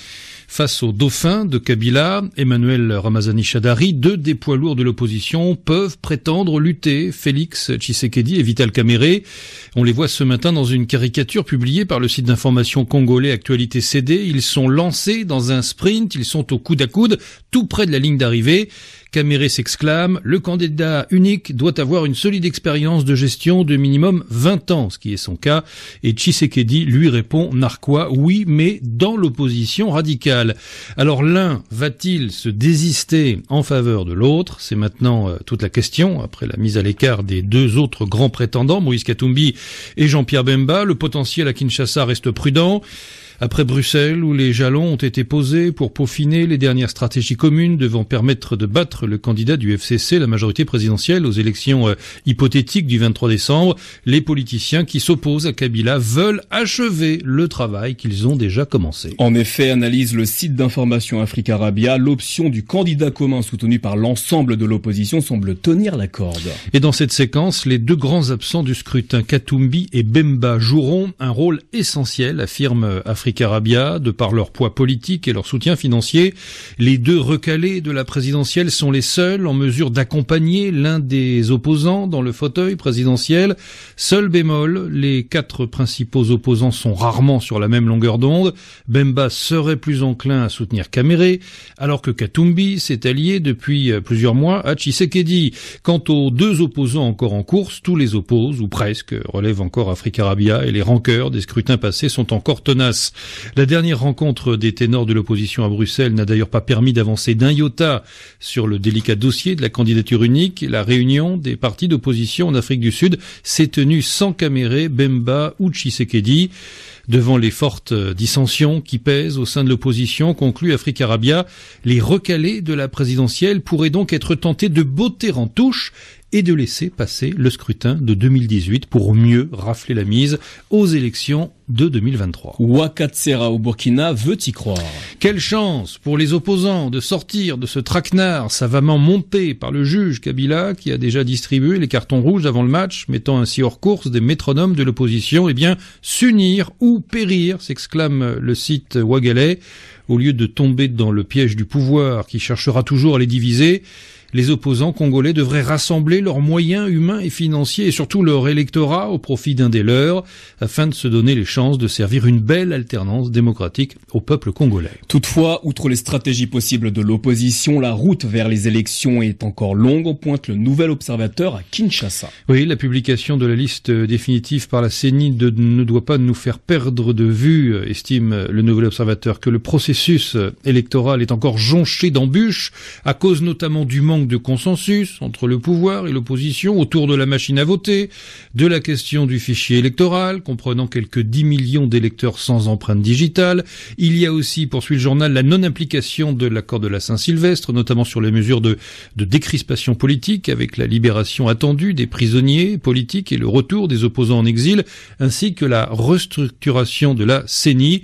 Face au dauphin de Kabila, Emmanuel Ramazani Shadari, 2 des poids lourds de l'opposition peuvent prétendre lutter. Félix Tshisekedi et Vital Kaméré. On les voit ce matin dans une caricature publiée par le site d'information congolais Actualité CD. Ils sont lancés dans un sprint, ils sont au coude à coude, tout près de la ligne d'arrivée. Kamere s'exclame, le candidat unique doit avoir une solide expérience de gestion de minimum 20 ans, ce qui est son cas. Et Tshisekedi lui répond narquois, oui, mais dans l'opposition radicale. Alors l'un va-t-il se désister en faveur de l'autre? C'est maintenant toute la question, après la mise à l'écart des deux autres grands prétendants, Moïse Katumbi et Jean-Pierre Bemba. Le potentiel à Kinshasa reste prudent. Après Bruxelles, où les jalons ont été posés pour peaufiner les dernières stratégies communes devant permettre de battre le candidat du FCC, la majorité présidentielle, aux élections hypothétiques du 23 décembre, les politiciens qui s'opposent à Kabila veulent achever le travail qu'ils ont déjà commencé. En effet, analyse le site d'information Africarabia, l'option du candidat commun soutenu par l'ensemble de l'opposition semble tenir la corde. Et dans cette séquence, les deux grands absents du scrutin, Katumbi et Bemba, joueront un rôle essentiel, affirme Africarabia, de par leur poids politique et leur soutien financier. Les deux recalés de la présidentielle sont les seuls en mesure d'accompagner l'un des opposants dans le fauteuil présidentiel. Seul bémol, les quatre principaux opposants sont rarement sur la même longueur d'onde. Bemba serait plus enclin à soutenir Kamere, alors que Katumbi s'est allié depuis plusieurs mois à Tshisekedi. Quant aux deux opposants encore en course, tous les opposent, ou presque, relève encore Africarabia, et les rancœurs des scrutins passés sont encore tenaces. La dernière rencontre des ténors de l'opposition à Bruxelles n'a d'ailleurs pas permis d'avancer d'un iota sur le délicat dossier de la candidature unique. La réunion des partis d'opposition en Afrique du Sud s'est tenue sans Kamere, Bemba ou Tshisekedi. Devant les fortes dissensions qui pèsent au sein de l'opposition, conclut Africarabia, les recalés de la présidentielle pourraient donc être tentés de botter en touche et de laisser passer le scrutin de 2018 pour mieux rafler la mise aux élections de 2023. Ouakatsera au Burkina veut y croire. Quelle chance pour les opposants de sortir de ce traquenard savamment monté par le juge Kabila, qui a déjà distribué les cartons rouges avant le match, mettant ainsi hors course des métronomes de l'opposition. Eh bien, s'unir ou périr, s'exclame le site Ouagalais, au lieu de tomber dans le piège du pouvoir qui cherchera toujours à les diviser. Les opposants congolais devraient rassembler leurs moyens humains et financiers et surtout leur électorat au profit d'un des leurs afin de se donner les chances de servir une belle alternance démocratique au peuple congolais. Toutefois, outre les stratégies possibles de l'opposition, la route vers les élections est encore longue, pointe le nouvel observateur à Kinshasa. Oui, la publication de la liste définitive par la CENI ne doit pas nous faire perdre de vue, estime le nouvel observateur, que le processus électoral est encore jonché d'embûches à cause notamment du manque de consensus entre le pouvoir et l'opposition autour de la machine à voter, de la question du fichier électoral, comprenant quelques 10 millions d'électeurs sans empreinte digitale. Il y a aussi, poursuit le journal, la non-implication de l'accord de la Saint-Sylvestre, notamment sur les mesures de décrispation politique, avec la libération attendue des prisonniers politiques et le retour des opposants en exil, ainsi que la restructuration de la CENI.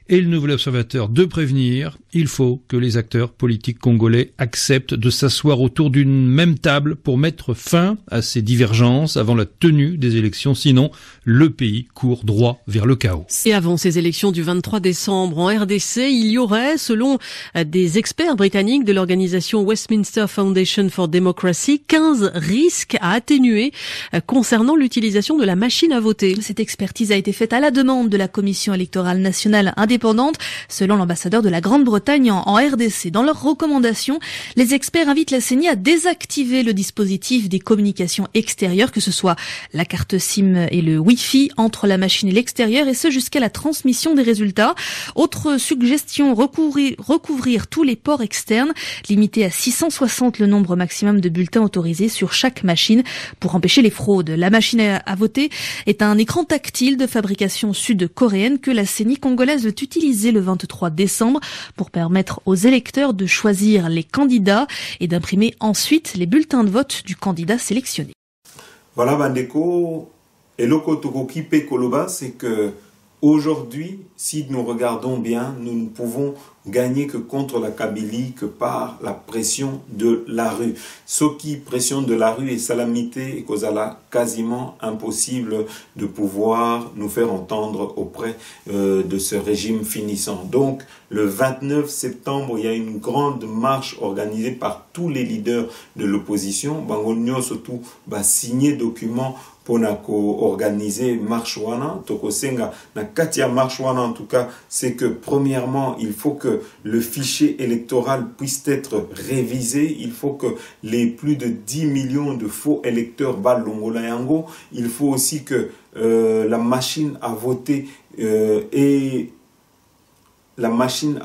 Et le nouvel observateur de prévenir, il faut que les acteurs politiques congolais acceptent de s'asseoir autour d'une même table pour mettre fin à ces divergences avant la tenue des élections, sinon le pays court droit vers le chaos. Et avant ces élections du 23 décembre en RDC, il y aurait, selon des experts britanniques de l'organisation Westminster Foundation for Democracy, 15 risques à atténuer concernant l'utilisation de la machine à voter. Cette expertise a été faite à la demande de la Commission électorale nationale indépendante, selon l'ambassadeur de la Grande-Bretagne en RDC. Dans leurs recommandations, les experts invitent la CENI à désactiver le dispositif des communications extérieures, que ce soit la carte SIM et le Wi-Fi entre la machine et l'extérieur, et ce jusqu'à la transmission des résultats. Autre suggestion, recouvrir tous les ports externes, limiter à 660 le nombre maximum de bulletins autorisés sur chaque machine pour empêcher les fraudes. La machine à voter est un écran tactile de fabrication sud-coréenne que la CENI congolaise veut utiliser le 23 décembre pour permettre aux électeurs de choisir les candidats et d'imprimer ensuite les bulletins de vote du candidat sélectionné. Voilà, Bandeko. Et le Kotokoki Pekoloba, c'est que aujourd'hui, si nous regardons bien, nous ne pouvons gagner que contre la Kabylie, que par la pression de la rue. Ce qui pression de la rue est salamité et causala quasiment impossible de pouvoir nous faire entendre auprès de ce régime finissant. Donc, le 29 septembre, il y a une grande marche organisée par tous les leaders de l'opposition. Bangonio surtout va signer document pour organiser marche wana, tokosenga na katia marche wana en tout cas, c'est que premièrement, il faut que que le fichier électoral puisse être révisé. Il faut que les plus de 10 millions de faux électeurs balongola yango. Il faut aussi que la machine à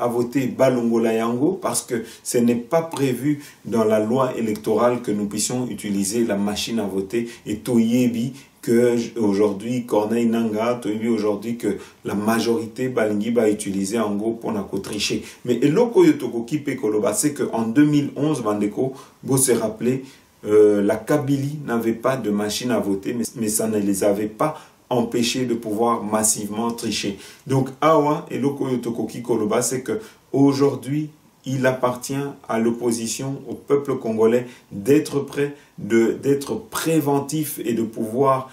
voter balongola yango, parce que ce n'est pas prévu dans la loi électorale que nous puissions utiliser la machine à voter. Et toyebi que aujourd'hui Corneille Nanga toyebi aujourd'hui que la majorité balingi va utiliser en gros pour na tricher. Mais eloko yotoko ki pe koloba, c'est que en 2011 bandeko vous se rappelez, la Kabylie n'avait pas de machine à voter, mais ça ne les avait pas empêchés de pouvoir massivement tricher. Donc, awa et loko yotokoki koloba, c'est que aujourd'hui, il appartient à l'opposition, au peuple congolais, d'être prêt, d'être préventif et de pouvoir,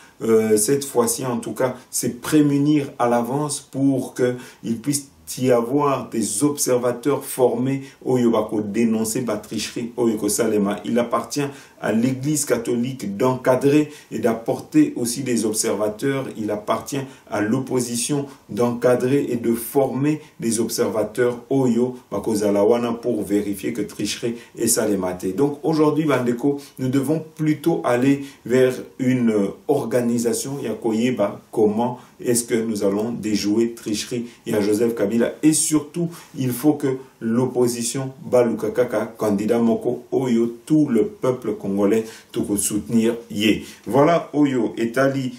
cette fois-ci en tout cas, se prémunir à l'avance pour qu'il puisse y avoir des observateurs formés au Yobako dénoncer la tricherie au Yoko Salema. Il appartient à l'Église catholique d'encadrer et d'apporter aussi des observateurs. Il appartient à l'opposition d'encadrer et de former des observateurs au Yobako Zalawana pour vérifier que tricherie est salématé. Donc aujourd'hui, Bandeko, nous devons plutôt aller vers une organisation Yakoyeba. Comment est-ce que nous allons déjouer tricherie? Il y a Joseph Kabila. Et surtout, il faut que l'opposition Balukakaka, candidat Moko, Oyo, tout le peuple congolais, tout soutenir Yé. Voilà, Oyo, Etali,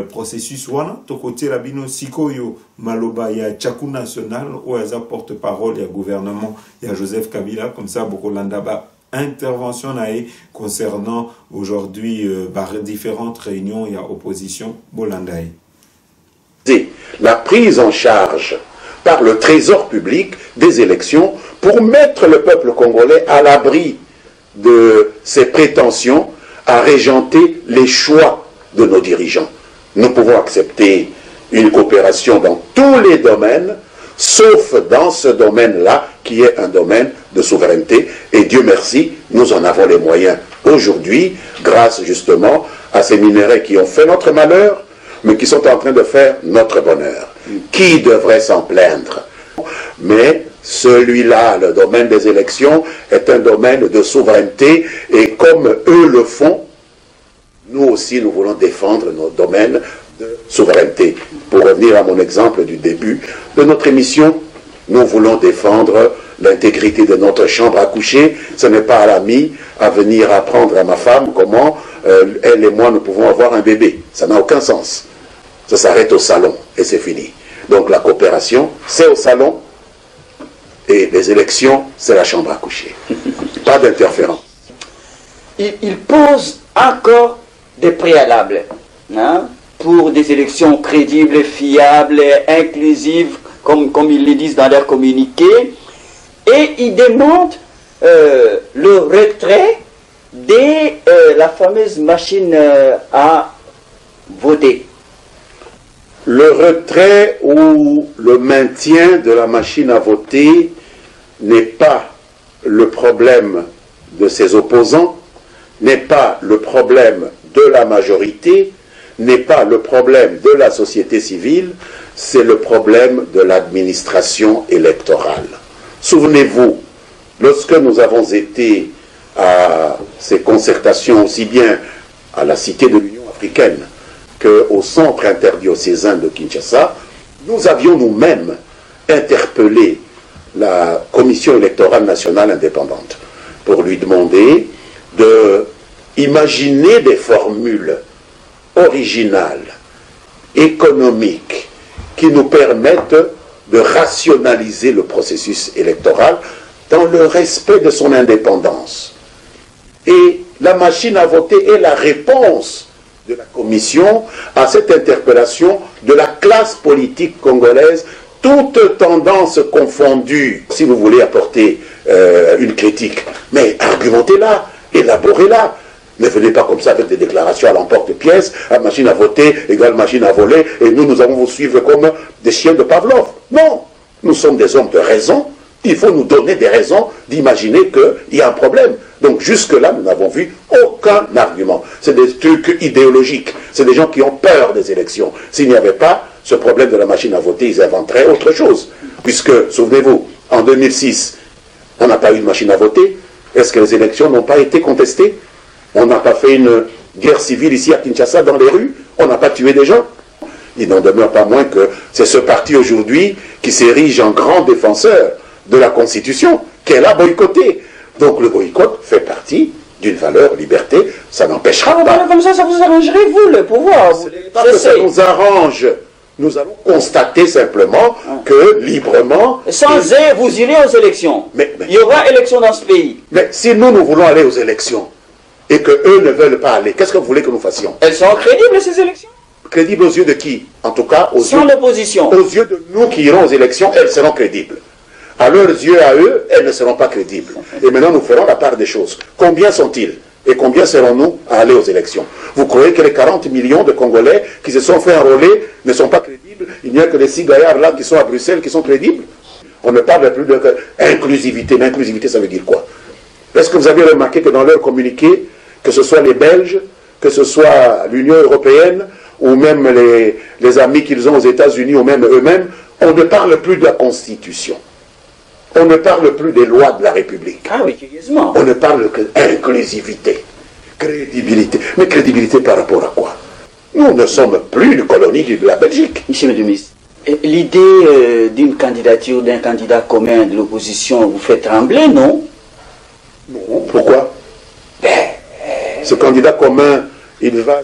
processus wana, Tokote Rabino, Sikoyo, Maloba, ya Tchakou National, Oyaza porte-parole, il y a gouvernement, il y a Joseph Kabila, comme ça, Bokolandaba. Intervention concernant aujourd'hui différentes réunions, il y a opposition, Bolandaï. La prise en charge par le trésor public des élections pour mettre le peuple congolais à l'abri de ses prétentions à régenter les choix de nos dirigeants. Nous pouvons accepter une coopération dans tous les domaines, sauf dans ce domaine-là, qui est un domaine de souveraineté. Et Dieu merci, nous en avons les moyens aujourd'hui, grâce justement à ces minéraux qui ont fait notre malheur, mais qui sont en train de faire notre bonheur. Qui devrait s'en plaindre? Mais celui-là, le domaine des élections, est un domaine de souveraineté, et comme eux le font, nous aussi nous voulons défendre nos domaines de souveraineté. Pour revenir à mon exemple du début de notre émission, nous voulons défendre l'intégrité de notre chambre à coucher. Ce n'est pas à l'ami à venir apprendre à ma femme comment elle et moi nous pouvons avoir un bébé. Ça n'a aucun sens. Ça s'arrête au salon et c'est fini. Donc la coopération, c'est au salon, et les élections, c'est la chambre à coucher. Pas d'interférence. Il pose encore des préalables pour des élections crédibles, fiables, inclusives, comme ils le disent dans leur communiqué, et il demande le retrait de la fameuse machine à voter. Le retrait ou le maintien de la machine à voter n'est pas le problème de ses opposants, n'est pas le problème de la majorité, n'est pas le problème de la société civile, c'est le problème de l'administration électorale. Souvenez-vous, lorsque nous avons été à ces concertations, aussi bien à la Cité de l'Union africaine qu'au centre interdiocésain de Kinshasa, nous avions nous-mêmes interpellé la Commission électorale nationale indépendante pour lui demander d'imaginer des formules originales, économiques, qui nous permettent de rationaliser le processus électoral dans le respect de son indépendance. Et la machine à voter est la réponse de la Commission à cette interpellation de la classe politique congolaise, toutes tendances confondues. Si vous voulez apporter une critique, mais argumentez-la, élaborez-la. Ne venez pas comme ça avec des déclarations à l'emporte-pièce, machine à voter égale machine à voler, et nous allons vous suivre comme des chiens de Pavlov. Non, nous sommes des hommes de raison. Il faut nous donner des raisons d'imaginer qu'il y a un problème. Donc jusque-là, nous n'avons vu aucun argument. C'est des trucs idéologiques. C'est des gens qui ont peur des élections. S'il n'y avait pas ce problème de la machine à voter, ils inventeraient autre chose. Puisque, souvenez-vous, En 2006, on n'a pas eu de machine à voter. Est-ce que les élections n'ont pas été contestées? On n'a pas fait une guerre civile ici à Kinshasa dans les rues? On n'a pas tué des gens? Il n'en demeure pas moins que c'est ce parti aujourd'hui qui s'érige en grand défenseur de la Constitution qu'elle a boycotté. Donc le boycott fait partie d'une valeur liberté, ça n'empêchera pas. Comme ça vous arrangerait, vous, le pouvoir. Parce que ça nous arrange. Nous allons constater simplement que librement... Sans eux, vous irez aux élections. Il y aura élection dans ce pays. Mais si nous voulons aller aux élections et qu'eux ne veulent pas aller, qu'est-ce que vous voulez que nous fassions? Elles sont crédibles, ces élections? Crédibles aux yeux de qui? En tout cas, sans l'opposition. Aux yeux de nous qui irons aux élections, elles seront crédibles. À leurs yeux, à eux, elles ne seront pas crédibles. Et maintenant, nous ferons la part des choses. Combien sont-ils? Et combien serons-nous à aller aux élections? Vous croyez que les 40 millions de Congolais qui se sont fait enrôler ne sont pas crédibles? Il n'y a que les 6 gaillards-là qui sont à Bruxelles qui sont crédibles? On ne parle plus d'inclusivité. L'inclusivité, ça veut dire quoi? Est-ce que vous avez remarqué que dans leur communiqué, que ce soit les Belges, que ce soit l'Union européenne, ou même les amis qu'ils ont aux États-Unis, ou même eux-mêmes, on ne parle plus de la Constitution. On ne parle plus des lois de la République. Ah oui, curieusement. On ne parle que d'inclusivité, crédibilité. Mais crédibilité par rapport à quoi? Nous ne sommes plus une colonie de la Belgique. Monsieur le ministre, l'idée d'une candidature, d'un candidat commun de l'opposition vous fait trembler, non? Non, pourquoi? Ce candidat commun, il va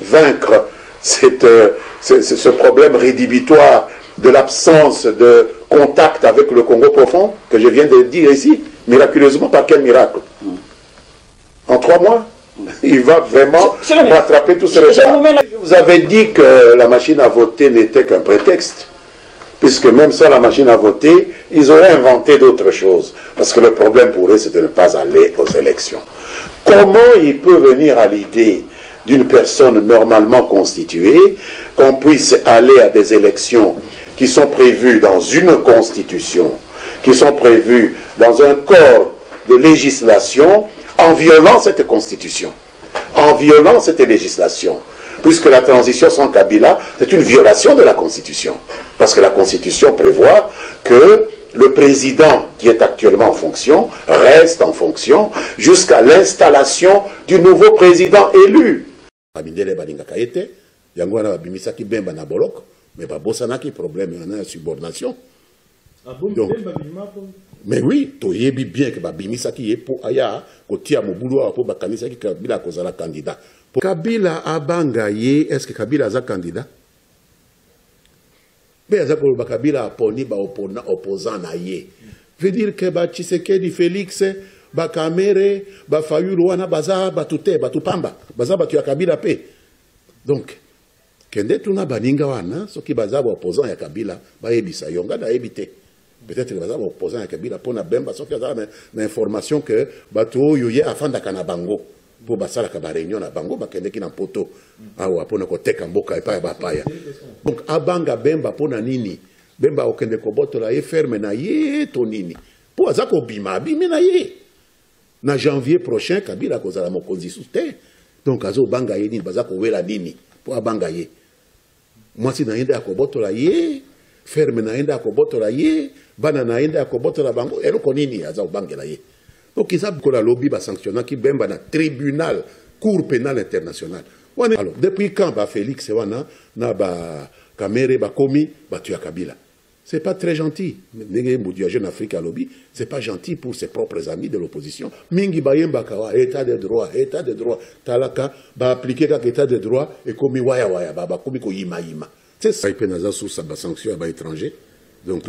vaincre ce problème rédhibitoire de l'absence de contact avec le Congo profond, que je viens de dire ici, miraculeusement. Par quel miracle? En 3 mois, il va vraiment rattraper tout ce retard. Je vous avais dit que la machine à voter n'était qu'un prétexte, puisque même sans la machine à voter, ils auraient inventé d'autres choses, parce que le problème pour eux, c'est de ne pas aller aux élections. Comment il peut venir à l'idée d'une personne normalement constituée qu'on puisse aller à des élections qui sont prévues dans une constitution, qui sont prévues dans un corps de législation, en violant cette constitution, en violant cette législation? Puisque la transition sans Kabila, c'est une violation de la constitution. Parce que la constitution prévoit que le président qui est actuellement en fonction reste en fonction jusqu'à l'installation du nouveau président élu. Mais babosanaki problème na subordination. Donc, mais oui, toyebi bien que babimisaki yepo aya kotia mobulu apo bakanisa ki Kabila kozala candidat. Kabila abanga ye, est-ce que Kabila aza candidat? Mais aza ko Kabila aponi ba opposant na ye. Veut dire que ba Tshisekedi Félix, ba Kamere, ba Fayulu wana baza batute, batupamba, baza batu ya Kabila pe. Donc kende tuna baninga wana soki baza ba opposant ya Kabila ba yebisa yonga na yebite. Peut-être que baza ba opposant ya Kabila pona bemba soki aza na information que bato oyo ye afanda kana bango po basala ka ba réunion na bango bakende ki na poto awa pona ko teka mboka epa ya bapaya. Donc abanga bemba pona nini? Bemba okende ko botola ye ferme na ye to nini? Po aza ko bima bimi na ye. Na janvier prochain Kabila kozala mokonzi sute. Donc azo banga ye nini baza ko wela nini po abanga ye. Mwasi naenda akobotola ye, ferme naenda akobotola ye, bana naenda akobotola bango, eloko nini aza obangela ye. Donc ils ont la lobby ba sanctionnant qui bemba na tribunal, cour pénale internationale. Alors depuis quand ba Félix wana na ba Kamere ba komi ba tuya Kabila. C'est pas très gentil. Nenge Mboudia Jeune Afrique à lobby, c'est pas gentil pour ses propres amis de l'opposition. Mingi bayemba kawa état de droit, talaka ba appliquer ka état de droit et komi waya waya ba komi ko yima yima. C'est ça pe naza sous sa ba sanction ba étranger. Donc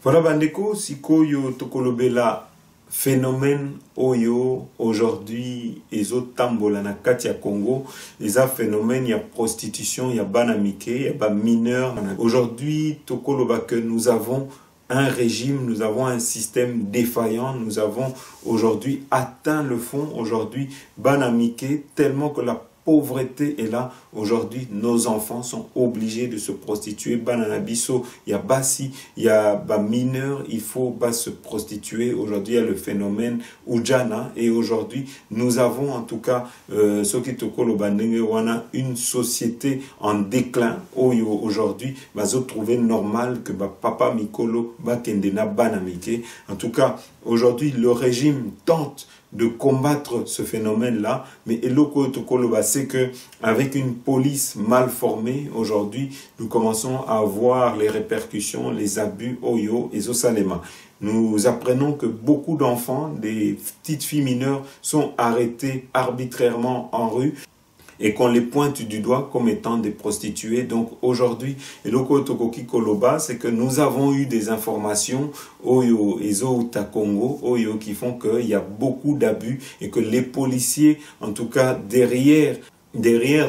voilà bandeko sikoyo tokolobela phénomène oyo aujourd'hui ezo tambola na kati ya Congo, eza phénomène ya prostitution, ya banamike, ya ba mineurs. Aujourd'hui tokoloba que nous avons un régime, nous avons un système défaillant, nous avons aujourd'hui atteint le fond, aujourd'hui banamike tellement que la pauvreté est là. Aujourd'hui, nos enfants sont obligés de se prostituer. Bananabiso, il y a Bassi, il y a mineurs, il faut se prostituer. Aujourd'hui, il y a le phénomène Ujana. Et aujourd'hui, nous avons en tout cas, une société en déclin. Aujourd'hui, va trouver normal que papa Mikolo Bakendena Banamike. En tout cas, aujourd'hui, le régime tente de combattre ce phénomène-là, mais Eloko Tokoloba, c'est que avec une police mal formée, aujourd'hui, nous commençons à voir les répercussions, les abus, Oyo et Zosalema. Nous apprenons que beaucoup d'enfants, des petites filles mineures, sont arrêtées arbitrairement en rue et qu'on les pointe du doigt comme étant des prostituées. Donc aujourd'hui, Eloko Tokoki Koloba, c'est que nous avons eu des informations Oyo et Zouta Congo, Oyo, qui font qu'il y a beaucoup d'abus et que les policiers, en tout cas derrière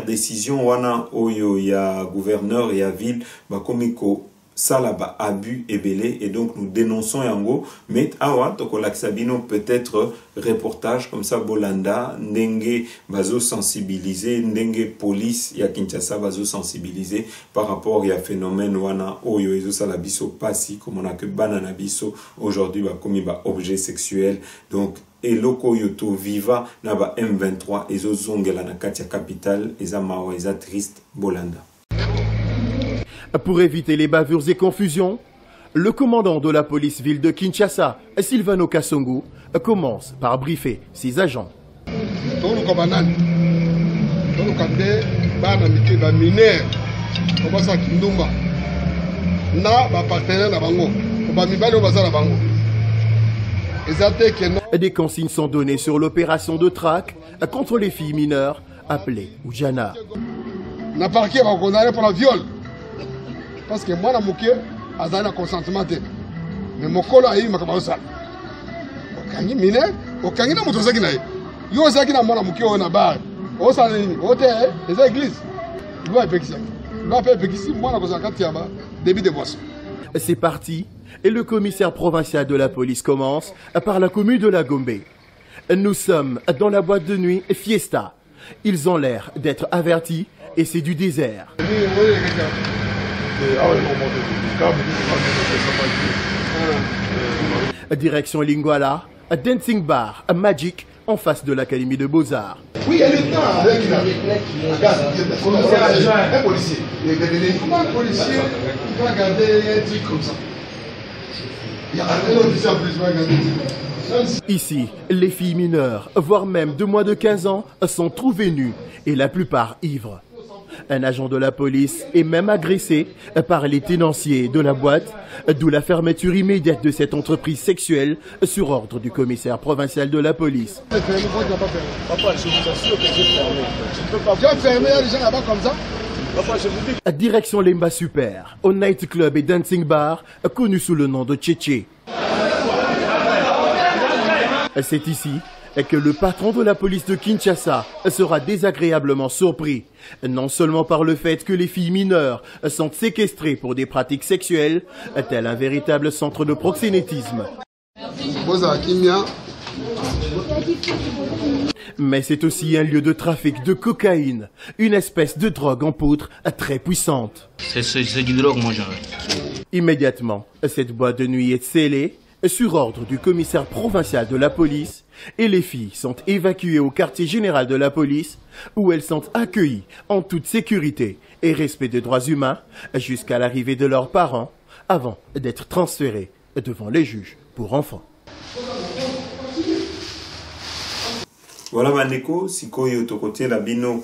décision wana Oyo, il y a gouverneur, il y a ville, Bakomiko, Salaba abus et belé, et donc nous dénonçons Yango, mais awa Tokolak Sabino peut-être reportage comme ça Bolanda, Ndenge bazo sensibiliser, Ndenge police ya Kinshasa bazo sensibiliser par rapport à phénomène wana Oyo Ezo Salabiso Passi, comme on a que Banana Biso aujourd'hui comme objet sexuel. Donc Eloko Yoto Viva Naba M23 Ezo Zongela na Katia Capital Eza Mawa Eza Triste Bolanda. Pour éviter les bavures et confusions, le commandant de la police ville de Kinshasa, Silvano Kasongo, commence par briefer ses agents. Des consignes sont données sur l'opération de traque contre les filles mineures appelées Ujana. Na parquet va condamner pour le viol. Parce que moi, je suis en consentement. Mais mon col a eu ma camarade. Okangi mine, okangi na muto sakina. Yo sakina mwana mukio na bar. O salini, o te, les églises. Loi pekisi. Loi pekisi mwana ko sakati aba débit de boisson. C'est parti et le commissaire provincial de la police commence par la commune de la Gombe. Nous sommes dans la boîte de nuit Fiesta. Ils ont l'air d'être avertis et c'est du désert. Direction Lingwala, Dancing Bar, Magic, en face de l'Académie de Beaux-Arts. Oui, il y a le temps avec un policier. Comment un policier va garder un truc comme ça? Il y a un policier en plus qui va garder un truc. Ici, les filles mineures, voire même de moins de 15 ans, sont trouvées nues et la plupart ivres. Un agent de la police est même agressé par les tenanciers de la boîte, d'où la fermeture immédiate de cette entreprise sexuelle sur ordre du commissaire provincial de la police. Papa, je vous assure que j'ai fermé. Je ne peux pas fermer les gens là-bas comme ça. Papa, je vous dis. Direction Lemba Super, au Night Club et Dancing Bar, connu sous le nom de Tchétché. C'est ici que le patron de la police de Kinshasa sera désagréablement surpris, non seulement par le fait que les filles mineures sont séquestrées pour des pratiques sexuelles, tel un véritable centre de proxénétisme. Mais c'est aussi un lieu de trafic de cocaïne, une espèce de drogue en poudre très puissante. C'est du drogue, mon genre. Immédiatement, cette boîte de nuit est scellée sur ordre du commissaire provincial de la police et les filles sont évacuées au quartier général de la police où elles sont accueillies en toute sécurité et respect des droits humains jusqu'à l'arrivée de leurs parents avant d'être transférées devant les juges pour enfants. Voilà Maneko, sikoyo tokote la bino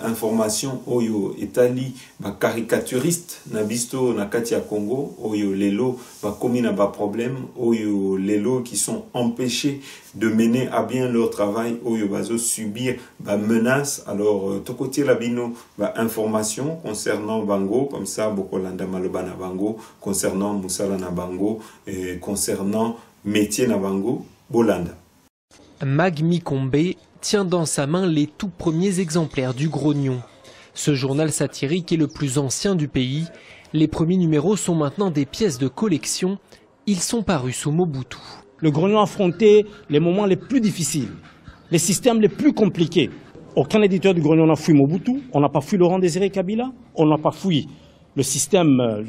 information oyo etali ba caricaturiste na bisto na kati ya Congo oyo lelo ba komi na ba problème oyo lelo qui sont empêchés de mener à bien leur travail oyo bazo subir ba menaces. Alors tokote la bino ba information concernant bango comme ça bokolanda maloba na bango concernant musala na bango et concernant métier na bango bolanda. Magmi Kombe tient dans sa main les tout premiers exemplaires du Grognon. Ce journal satirique est le plus ancien du pays. Les premiers numéros sont maintenant des pièces de collection. Ils sont parus sous Mobutu. Le Grognon affrontait les moments les plus difficiles, les systèmes les plus compliqués. Aucun éditeur du Grognon n'a fouillé Mobutu, on n'a pas fouillé Laurent Désiré Kabila, on n'a pas fouillé le système,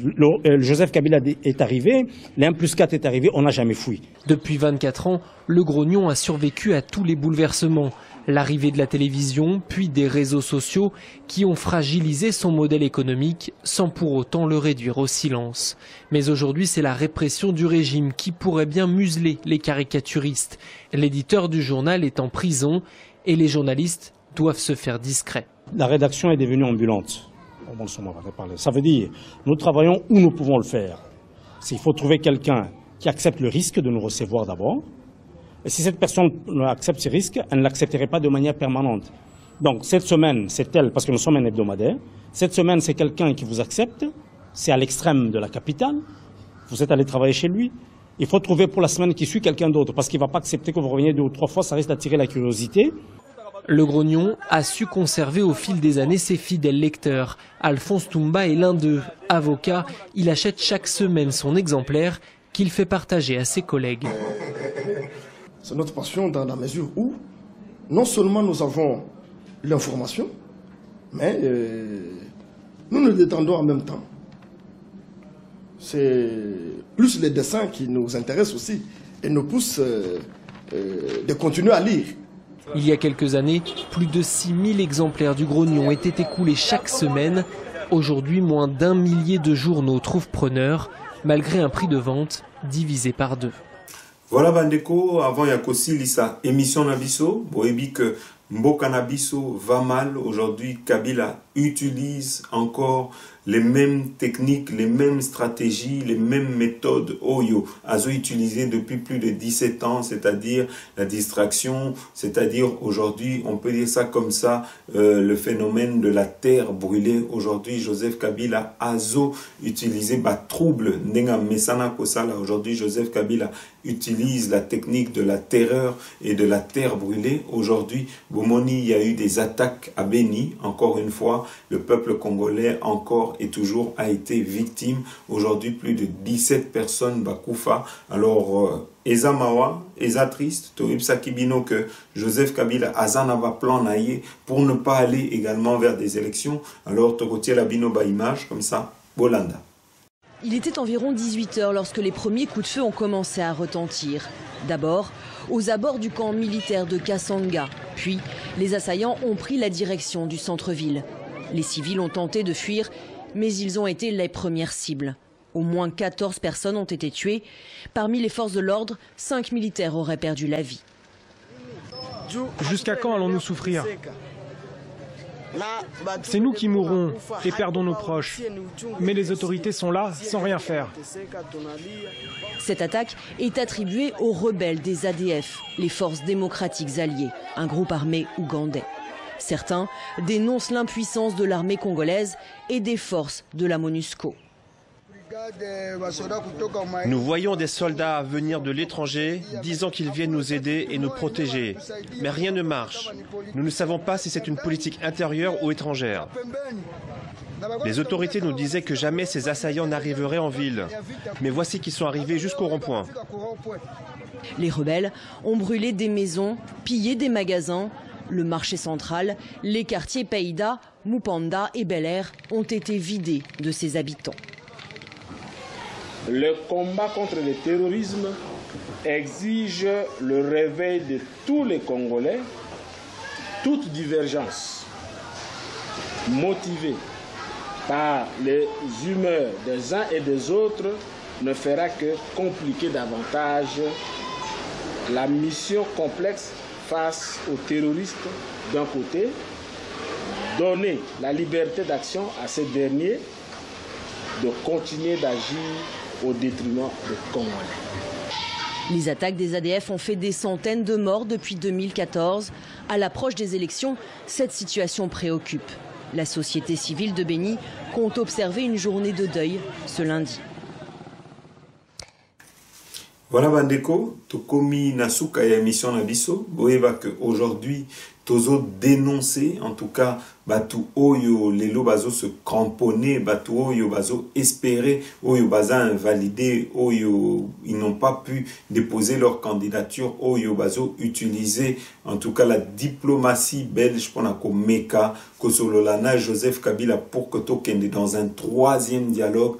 Joseph Kabila est arrivé, les 1+4 est arrivé, on n'a jamais fouillé. Depuis 24 ans, le Grognon a survécu à tous les bouleversements. L'arrivée de la télévision, puis des réseaux sociaux qui ont fragilisé son modèle économique sans pour autant le réduire au silence. Mais aujourd'hui, c'est la répression du régime qui pourrait bien museler les caricaturistes. L'éditeur du journal est en prison et les journalistes doivent se faire discrets. La rédaction est devenue ambulante. Ça veut dire, nous travaillons où nous pouvons le faire. Il faut trouver quelqu'un qui accepte le risque de nous recevoir d'abord. Et si cette personne accepte ces risques, elle ne l'accepterait pas de manière permanente. Donc cette semaine, c'est elle, parce que nous sommes un hebdomadaire. Cette semaine, c'est quelqu'un qui vous accepte. C'est à l'extrême de la capitale. Vous êtes allé travailler chez lui. Il faut trouver pour la semaine qui suit quelqu'un d'autre, parce qu'il ne va pas accepter que vous reveniez 2 ou 3 fois, ça risque d'attirer la curiosité. Le Grognon a su conserver au fil des années ses fidèles lecteurs. Alphonse Toumba est l'un d'eux. Avocat, il achète chaque semaine son exemplaire qu'il fait partager à ses collègues. C'est notre passion dans la mesure où non seulement nous avons l'information, mais nous nous détendons en même temps. C'est plus les dessins qui nous intéressent aussi et nous poussent de continuer à lire. Il y a quelques années, plus de 6000 exemplaires du Grognon étaient écoulés chaque semaine. Aujourd'hui, moins d'1 millier de journaux trouvent preneur, malgré un prix de vente divisé par 2. Voilà Bandeko, avant Yakosi Lisa, émission Nabiso, Boebi que Mboka Nabiso va mal. Aujourd'hui, Kabila utilise encore les mêmes techniques, les mêmes stratégies, les mêmes méthodes Oyo Azo utilisées depuis plus de 17 ans, c'est-à-dire la distraction, c'est-à-dire aujourd'hui, on peut dire ça comme ça, le phénomène de la terre brûlée. Aujourd'hui, Joseph Kabila Azo utilisé trouble Nenga Mesana Kosala. Aujourd'hui, Joseph Kabila utilise la technique de la terreur et de la terre brûlée. Aujourd'hui, Bomoni, il y a eu des attaques à Beni. Encore une fois, le peuple congolais encore et toujours a été victime. Aujourd'hui, plus de 17 personnes Bakoufa. Alors, Eza Mawa, Eza triste, Toib Sakibino que Joseph Kabila Azana va plan naïe pour ne pas aller également vers des élections. Alors, Tokotiel Labino ba image comme ça, Bolanda. Il était environ 18h lorsque les premiers coups de feu ont commencé à retentir. D'abord, aux abords du camp militaire de Kassanga. Puis, les assaillants ont pris la direction du centre-ville. Les civils ont tenté de fuir, mais ils ont été les premières cibles. Au moins 14 personnes ont été tuées. Parmi les forces de l'ordre, 5 militaires auraient perdu la vie. Jusqu'à quand allons-nous souffrir ? C'est nous qui mourrons et perdons nos proches. Mais les autorités sont là sans rien faire. Cette attaque est attribuée aux rebelles des ADF, les forces démocratiques alliées, un groupe armé ougandais. Certains dénoncent l'impuissance de l'armée congolaise et des forces de la MONUSCO. Nous voyons des soldats venir de l'étranger, disant qu'ils viennent nous aider et nous protéger. Mais rien ne marche. Nous ne savons pas si c'est une politique intérieure ou étrangère. Les autorités nous disaient que jamais ces assaillants n'arriveraient en ville. Mais voici qu'ils sont arrivés jusqu'au rond-point. Les rebelles ont brûlé des maisons, pillé des magasins. Le marché central, les quartiers Païda, Mupanda et Bel Air ont été vidés de ses habitants. Le combat contre le terrorisme exige le réveil de tous les Congolais. Toute divergence motivée par les humeurs des uns et des autres ne fera que compliquer davantage la mission complexe face aux terroristes d'un côté, donner la liberté d'action à ces derniers de continuer d'agir au détriment des Congolais. Les attaques des ADF ont fait des centaines de morts depuis 2014. À l'approche des élections, cette situation préoccupe. La société civile de Beni compte observer une journée de deuil ce lundi. Voilà Bandeko, Tokomi Nasuka et émission Nabiso. Boeva que aujourd'hui, tozo dénoncer en tout cas batu oyo lelo bazo se cramponner, batu oyo bazo espérer, oyo baza invalider, oyo ils n'ont pas pu déposer leur candidature, oyo bazo utiliser en tout cas la diplomatie belge pour na komeka kosololana Joseph Kabila pour que tokende dans un troisième dialogue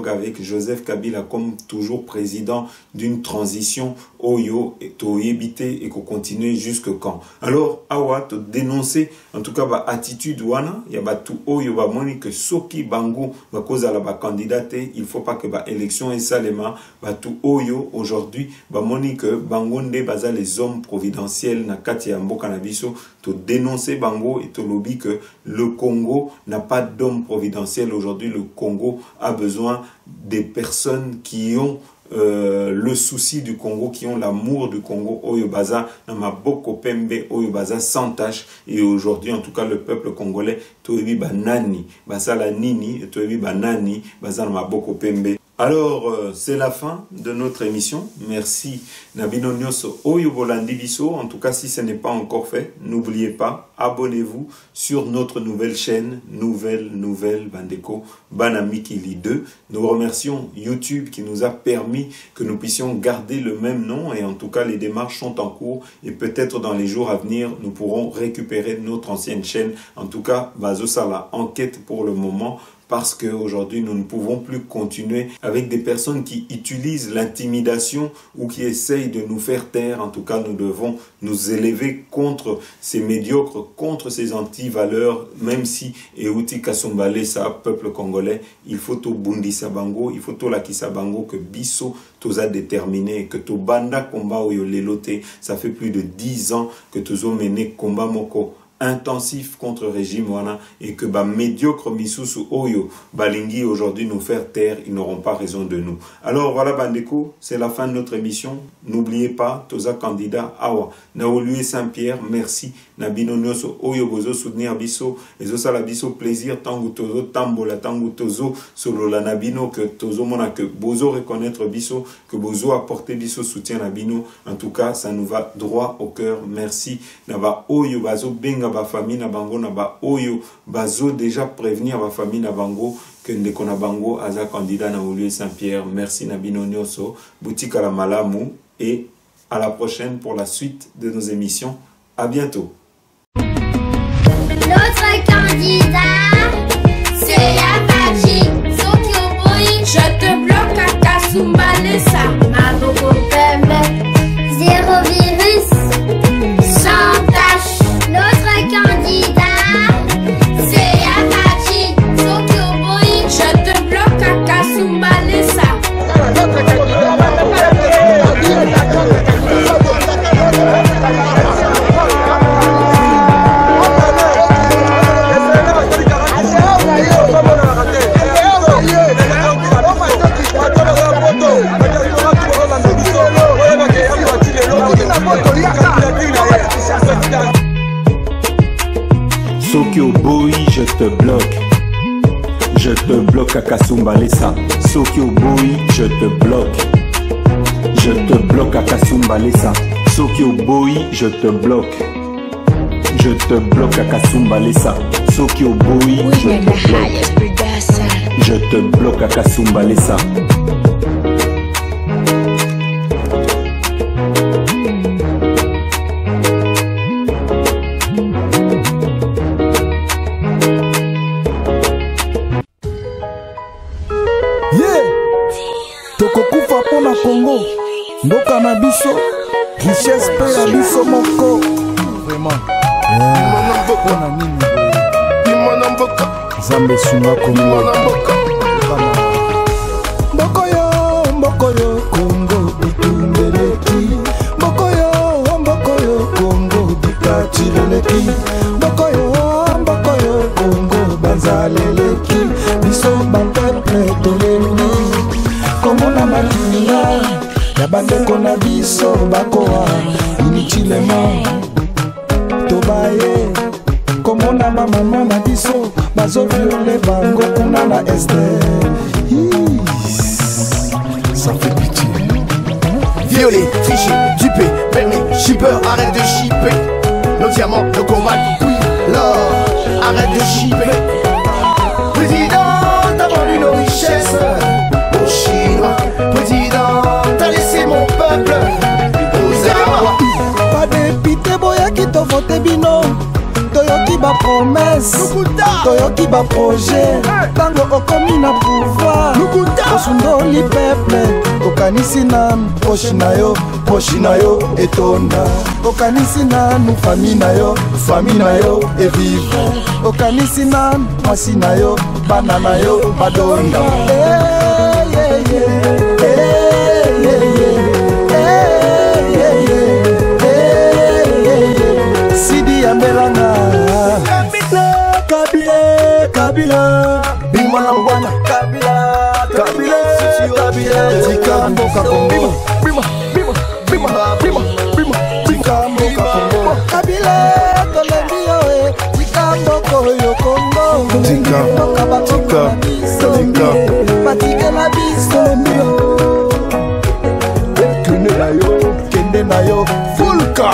avec Joseph Kabila comme toujours président d'une transition oyo to éviter et qu'on continue jusque quand. Alors awa to dénoncer en tout cas ba attitude wana ya batu oyo ba moni que soki bango ba koza la ba candidate, il faut pas que ba élection et salema batu oyo aujourd'hui ba moni que bango nde baza les hommes providentiels na kati ya mboka na biso, to dénoncer bango et to lobby que le Congo n'a pas d'homme providentiel aujourd'hui. Le Congo a besoin des personnes qui ont le souci du Congo, qui ont l'amour du Congo, oyo baza na maboko pembe, oyo baza sans tâche. Et aujourd'hui en tout cas le peuple congolais toyebi banani baza la nini, toyebi banani baza na maboko pembe. Alors, c'est la fin de notre émission. Merci Nabino Nyoso Oyo Bolandi Biso. En tout cas, si ce n'est pas encore fait, n'oubliez pas, abonnez-vous sur notre nouvelle chaîne, Nouvelle Bandeko Banamikili 2. Nous remercions YouTube qui nous a permis que nous puissions garder le même nom, et en tout cas, les démarches sont en cours et peut-être dans les jours à venir, nous pourrons récupérer notre ancienne chaîne. En tout cas, Bazosala enquête pour le moment, parce qu'aujourd'hui, nous ne pouvons plus continuer avec des personnes qui utilisent l'intimidation ou qui essayent de nous faire taire. En tout cas, nous devons nous élever contre ces médiocres, contre ces anti-valeurs, même si Euti Kassumbale, ça, peuple congolais, il faut tout Bundi Sabango, il faut tout Laki Sabango, que Bisso toza déterminé, que to banda combat oyo lelote, ça fait plus de 10 ans que tozo mené combat moko intensif contre régime wana, et que ba médiocre misusu oyo balingi aujourd'hui nous faire taire, ils n'auront pas raison de nous. Alors voilà bandeko, c'est la fin de notre émission. N'oubliez pas toza candidat awa na Oluye Saint-Pierre, merci na bino nyoso oyo bozo soutenir biso ezo sala biso plaisir tango tozo tambola, tango tozo solola na bino, que tozo mona que bozo reconnaître biso, que bozo apporter biso soutien na bino. En tout cas, ça nous va droit au cœur. Merci na ba oyo bazo benga ba famille na bango, na ba oyo bazo déjà prévenir ba famille na bango que ndeko na bango aza candidat na Oluye Saint-Pierre. Merci na bino nyoso, boutika la malamu, et à la prochaine pour la suite de nos émissions. À bientôt. Notre candidat, c'est Yabaji. Je te bloque à Kasumbalesa. Maboko Pembe. Zéro virus, sans tâche. Notre candidat, c'est Yabaji. Je te bloque à Kasumbalesa. Sokyo Boy, je te bloque. Je te bloque à Kasumbalesa. Sokyo Boy, je te bloque. Je te bloque à Kasumbalesa. Sokyo Boy, je te bloque. Je te bloque à Kasumbalesa. Sokyo Boy, je te bloque. Je te bloque à Kasumbalesa. Tokokufa pona Congo, mboka na biso, richesse pe ya biso moko. Vraiment. Pona nini? Zambe sunga Congo. Mboko yo Congo etumbeleki. Mboko yo Congo dikachileleki. Mboko yo Congo banzaleleki. Biso bapeple toleluni. Kongo na malinga ya bandeko na biso bakoa inutilement tobaye komona bamama na biso bazoviole bango kuna na este. Ça fait pitié. Violé, triché, dupé, permis, shipper, arrête de shipper. nos diamants, nos cobalt, oui, l'or. Arrête de chipper. Président, t'as vendu nos richesses aux Chinois. Président, t'as laissé mon peuple aux Arabes. Pas député, boya qui t'a voté bino. Toyoki ba promesse, Toyoki ba projet. Tango okomi na pouvoir, osundoli peuple. Okanisi nanu, poshi na yo etonda. Okanisi nanu, famille na yo evive. Okanisi nanu, mwasi na yo, bana na yo badonda. Sidi Ambelanga Kabila Bimana Wana Kabila Tika Mboka Kongo Tika Mboka Kongo Kabila Tolembio Tika Mboka yo Kongo Tika Patika na biso Kende na yo Fulka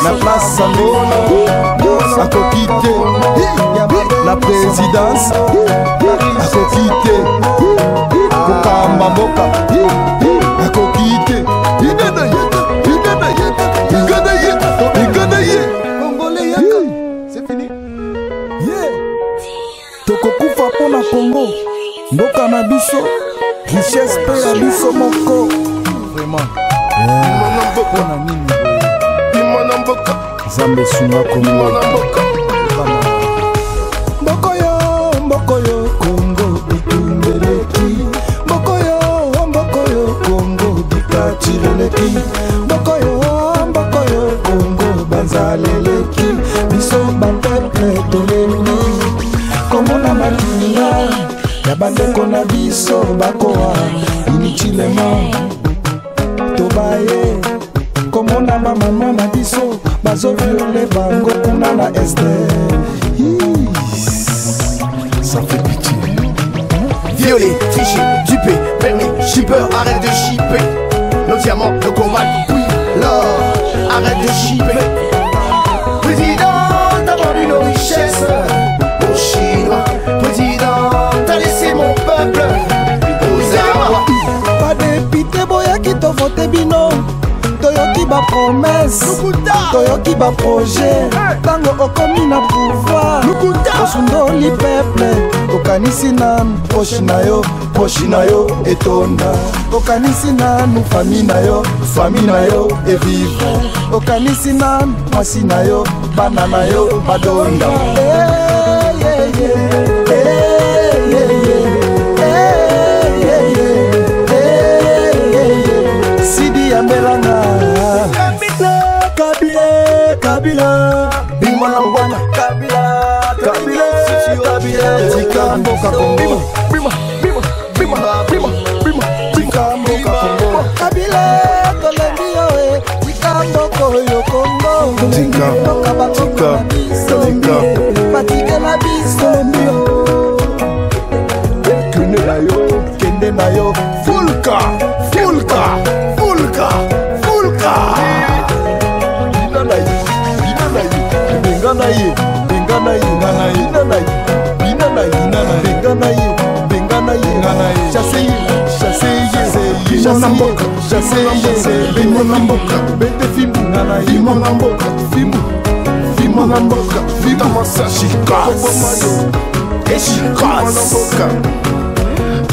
la place Akokite la présidence Akokite Kokamba Mboka Akokite c'est fini. Tokokufa pona Congo mboka na biso richesse pe ya biso moko vraiment pona nini Zambe sunga Congo Mbokoyo Congo itumbeleki Mbokoyo Congo dikachireleki Mbokoyo Congo banzaleleki biso bapeple toleni komona matinga ya bandeko na biso bakoa inutilement tobaye komona bamama na biso bazoviole bango kuna na este ça fait pitié. Violé, triché, dupé, permis, shipper, arrête de shipper. Nos diamants, nos cobalt, oui, l'or, arrête de shipper. Président, t'as vendu nos richesses aux Chinois. Président, t'as laissé mon peuple aux Arabes. Pas député, boya qui t'a voté bino. Toyoki ba promesse, Toyoki ba projet. Tango okomi na pouvoir, osundoli peuple. Okanisi nanu, poshi na yo etonda. Okanisi nanu, famille na yo evive. Okanisi nanu, mwasi na yo, bana na yo badonda. Sidi Ambelanga Kabila Bimana Wana Kabila Tika Mboka Kongo Tika Mboka Kongo Kabila Tolembio Tika Mboka yo Kongo Tika Patika na biso Kende na yo Fulka na mboka bimo na mboka bete fibu fimo na mboka fimo na mboka fimo masashi Chikas Chikas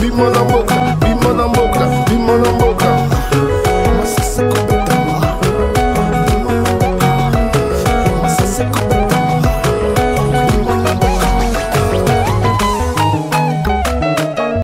bimo na mboka